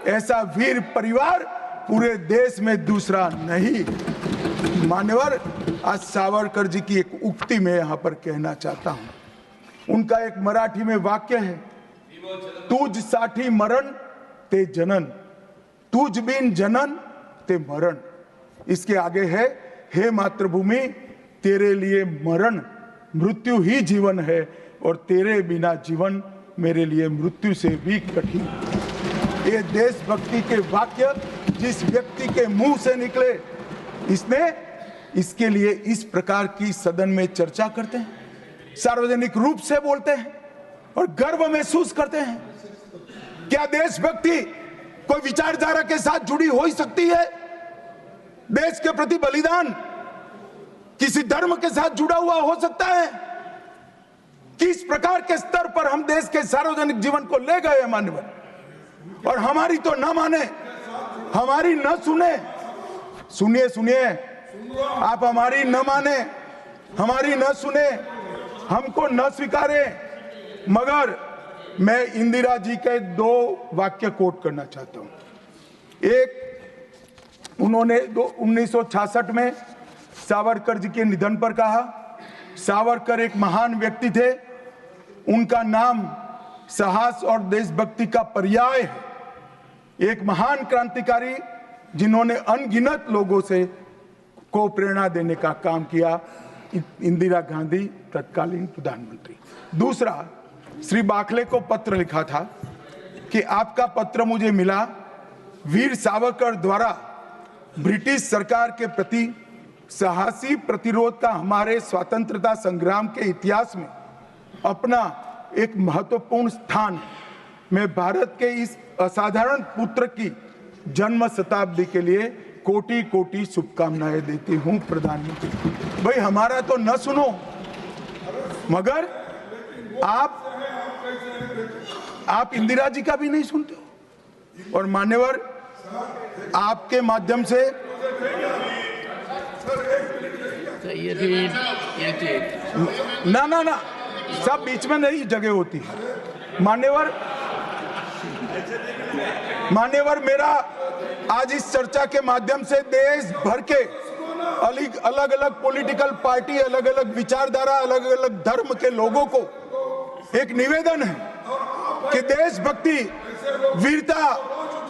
ऐसा वीर परिवार पूरे देश में दूसरा नहीं। मान्यवर, आज सावरकर जी की एक उक्ति में यहां पर कहना चाहता हूं। उनका एक मराठी में वाक्य है, तुझ साठी मरण ते जनन, तुझ बिन जनन ते मरण। इसके आगे है, हे मातृभूमि तेरे लिए मरण मृत्यु ही जीवन है और तेरे बिना जीवन मेरे लिए मृत्यु से भी कठिन। ये देशभक्ति के वाक्य जिस व्यक्ति के मुंह से निकले, इसके लिए इस प्रकार की सदन में चर्चा करते हैं, सार्वजनिक रूप से बोलते हैं और गर्व महसूस करते हैं। क्या देशभक्ति कोई विचारधारा के साथ जुड़ी हो ही सकती है? देश के प्रति बलिदान किसी धर्म के साथ जुड़ा हुआ हो सकता है? किस प्रकार के स्तर पर हम देश के सार्वजनिक जीवन को ले गए हैं मान्यवर, और हमारी तो न माने, हमारी न सुने। सुनिए सुनिए, आप हमारी न माने, हमारी न सुने, हमको न स्वीकारे, मगर मैं इंदिरा जी के 2 वाक्य कोट करना चाहता हूं। एक, उन्होंने 1966 में सावरकर जी के निधन पर कहा, सावरकर एक महान व्यक्ति थे, उनका नाम साहस और देशभक्ति का पर्याय है। एक महान क्रांतिकारी जिन्होंने अनगिनत लोगों से को प्रेरणा देने का काम किया, इंदिरा गांधी तत्कालीन प्रधानमंत्री। दूसरा, श्री बाखले को पत्र लिखा था कि आपका पत्र मुझे मिला। वीर सावरकर द्वारा ब्रिटिश सरकार के प्रति साहसी प्रतिरोध का हमारे स्वतंत्रता संग्राम के इतिहास में अपना एक महत्वपूर्ण स्थान। मैं भारत के इस असाधारण पुत्र की जन्म शताब्दी के लिए कोटि कोटि शुभकामनाएं देती हूं प्रधानमंत्री। भाई हमारा तो न सुनो, मगर आप इंदिरा जी का भी नहीं सुनते हो। और मान्यवर, आपके माध्यम से ना सब बीच में नहीं जगह होती है। मान्यवर, मेरा आज इस चर्चा के माध्यम से देश भर के अलग अलग पॉलिटिकल पार्टी, अलग अलग विचारधारा, अलग अलग धर्म के लोगों को एक निवेदन है कि देशभक्ति, वीरता,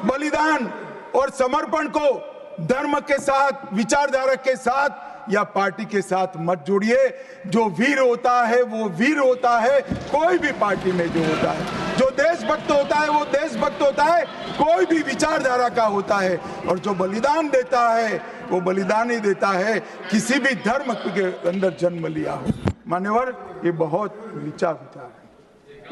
बलिदान और समर्पण को धर्म के साथ, विचारधारा के साथ या पार्टी के साथ मत जोड़िए। जो वीर होता है वो वीर होता है, कोई भी पार्टी में जो होता है। जो देशभक्त होता है वो देशभक्त होता है, कोई भी विचारधारा का होता है। और जो बलिदान देता है वो बलिदान ही देता है, किसी भी धर्म के अंदर जन्म लिया हो। मान्यवर, ये बहुत नीचा विचार है,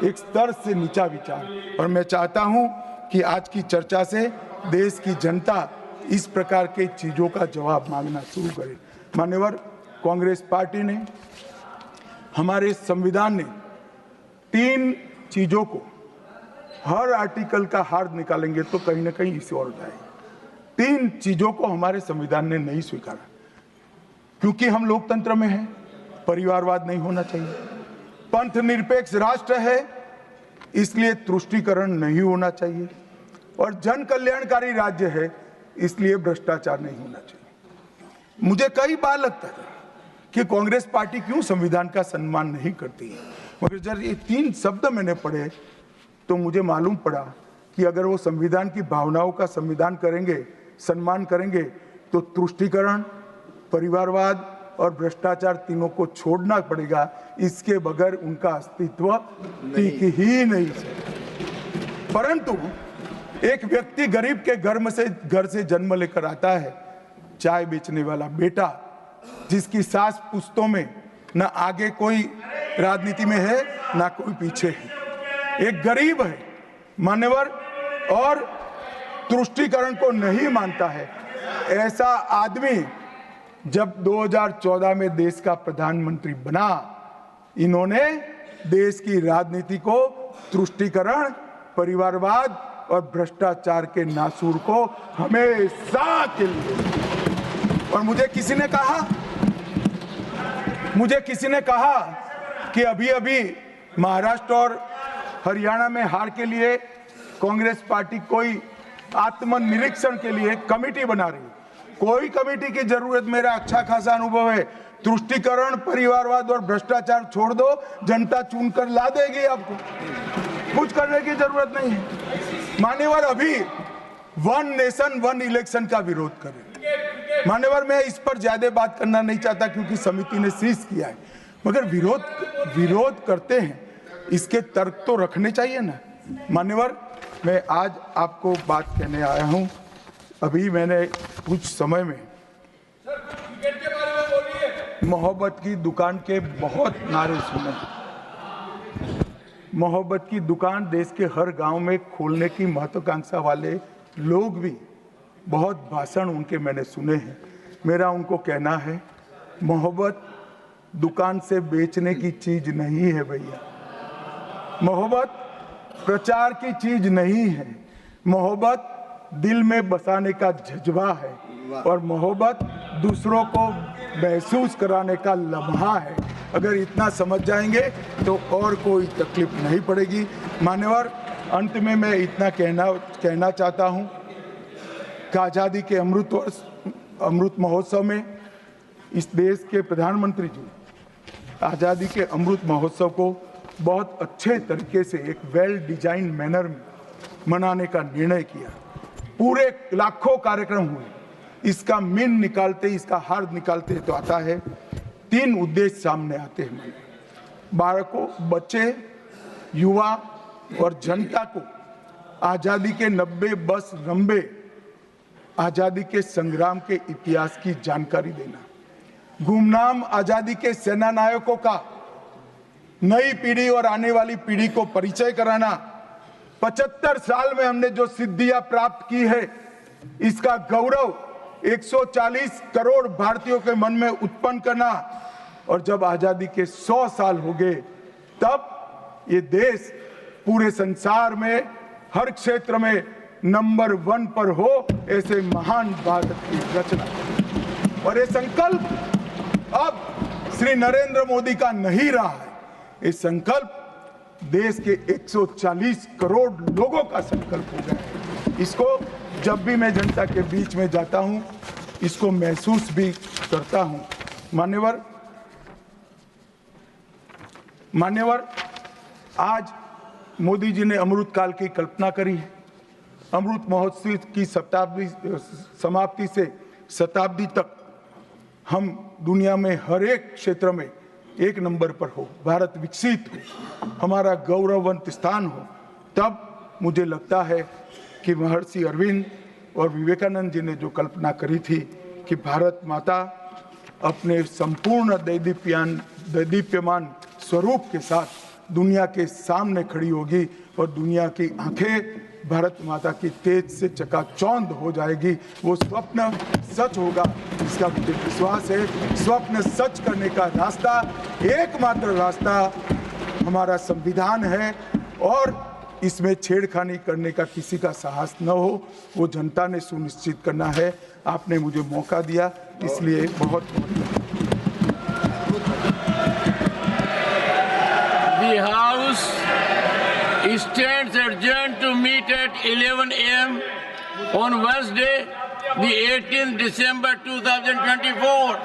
एक स्तर से नीचा विचार। और मैं चाहता हूं कि आज की चर्चा से देश की जनता इस प्रकार के चीजों का जवाब मांगना शुरू करे। मान्यवर, कांग्रेस पार्टी ने, हमारे संविधान ने 3 चीजों को, हर आर्टिकल का हार्द निकालेंगे तो कहीं ना कहीं इसे और उठाएंगे। 3 चीजों को हमारे संविधान ने नहीं स्वीकारा, क्योंकि हम लोकतंत्र में हैं, परिवारवाद नहीं होना चाहिए, पंथ निरपेक्ष राष्ट्र है इसलिए तुष्टीकरण नहीं होना चाहिए, और जन कल्याणकारी राज्य है इसलिए भ्रष्टाचार नहीं होना चाहिए। मुझे कई बार लगता था कि कांग्रेस पार्टी क्यों संविधान का सम्मान नहीं करती है, मगर जब ये 3 शब्द मैंने पढ़े तो मुझे मालूम पड़ा कि अगर वो संविधान की भावनाओं का संविधान करेंगे, सम्मान करेंगे, तो तुष्टीकरण, परिवारवाद और भ्रष्टाचार तीनों को छोड़ना पड़ेगा। इसके बगैर उनका अस्तित्व टिक ही नहीं सकता। परंतु एक व्यक्ति गरीब के घर से जन्म लेकर आता है, चाय बेचने वाला बेटा, जिसकी सास पुश्तों में न आगे कोई राजनीति में है ना कोई पीछे है, एक गरीब है मान्यवर, और तुष्टीकरण को नहीं मानता है। ऐसा आदमी जब 2014 में देश का प्रधानमंत्री बना, इन्होंने देश की राजनीति को तुष्टीकरण, परिवारवाद और भ्रष्टाचार के नासूर को हमेशा के लिए। और मुझे किसी ने कहा कि अभी महाराष्ट्र और हरियाणा में हार के लिए कांग्रेस पार्टी कोई आत्मनिरीक्षण के लिए कमेटी बना रही है। कोई कमेटी की जरूरत, मेरा अच्छा खासा अनुभव है। तुष्टीकरण, परिवारवाद और भ्रष्टाचार छोड़ दो, जनता चुनकर ला देगी आपको, कुछ करने की जरूरत नहीं है। मान्यवर, अभी 1 नेशन 1 इलेक्शन का विरोध करें। मान्यवर, मैं इस पर ज्यादा बात करना नहीं चाहता क्योंकि समिति ने शीश किया है, मगर विरोध करते हैं, इसके तर्क तो रखने चाहिए ना। मान्यवर, मैं आज आपको बात कहने आया हूं। अभी मैंने कुछ समय में मोहब्बत की दुकान के बहुत नारे सुने। मोहब्बत की दुकान देश के हर गांव में खोलने की महत्वाकांक्षा वाले लोग भी, बहुत भाषण उनके मैंने सुने हैं। मेरा उनको कहना है, मोहब्बत दुकान से बेचने की चीज नहीं है भैया। मोहब्बत प्रचार की चीज नहीं है। मोहब्बत दिल में बसाने का जज्बा है, और मोहब्बत दूसरों को महसूस कराने का लम्हा है। अगर इतना समझ जाएंगे तो और कोई तकलीफ नहीं पड़ेगी। मान्यवर, अंत में मैं इतना कहना चाहता हूं कि आज़ादी के अमृत महोत्सव में इस देश के प्रधानमंत्री जी आज़ादी के अमृत महोत्सव को बहुत अच्छे तरीके से एक वेल डिजाइन मैनर में मनाने का निर्णय किया। पूरे लाखों कार्यक्रम हुए। इसका मीन निकालते, इसका हार्द निकालते तो आता है 3 उद्देश्य सामने आते हैं। बालकों, बच्चे, युवा और जनता को आजादी के 90 बस रंबे आजादी के संग्राम के इतिहास की जानकारी देना, गुमनाम आजादी के सेना नायकों का नई पीढ़ी और आने वाली पीढ़ी को परिचय कराना, 75 साल में हमने जो सिद्धियां प्राप्त की है इसका गौरव 140 करोड़ भारतीयों के मन में उत्पन्न करना, और जब आजादी के 100 साल हो गए तब ये देश पूरे संसार में हर क्षेत्र में नंबर 1 पर हो, ऐसे महान भारत की रचना। और ये संकल्प अब श्री नरेंद्र मोदी का नहीं रहा है, ये संकल्प देश के 140 करोड़ लोगों का संकल्प हो गया है। इसको जब भी मैं जनता के बीच में जाता हूं, इसको महसूस भी करता हूं। मान्यवर, आज मोदी जी ने अमृत काल की कल्पना करी है। अमृत महोत्सव की समाप्ति से शताब्दी तक हम दुनिया में हर एक क्षेत्र में 1 नंबर पर हो, भारत विकसित हो, हमारा गौरववंत स्थान हो, तब मुझे लगता है कि महर्षि अरविंद और विवेकानंद जी ने जो कल्पना करी थी कि भारत माता अपने संपूर्ण दैदीप्यमान स्वरूप के साथ दुनिया के सामने खड़ी होगी और दुनिया की आंखें भारत माता की तेज से चकाचौंध हो जाएगी, वो स्वप्न सच होगा, इसका मुझे विश्वास है। स्वप्न सच करने का रास्ता, एकमात्र रास्ता हमारा संविधान है, और इसमें छेड़खानी करने का किसी का साहस न हो, वो जनता ने सुनिश्चित करना है। आपने मुझे मौका दिया, इसलिए बहुत The House stands adjourned to meet at 11 a.m. on Wednesday, the 18th December 2024.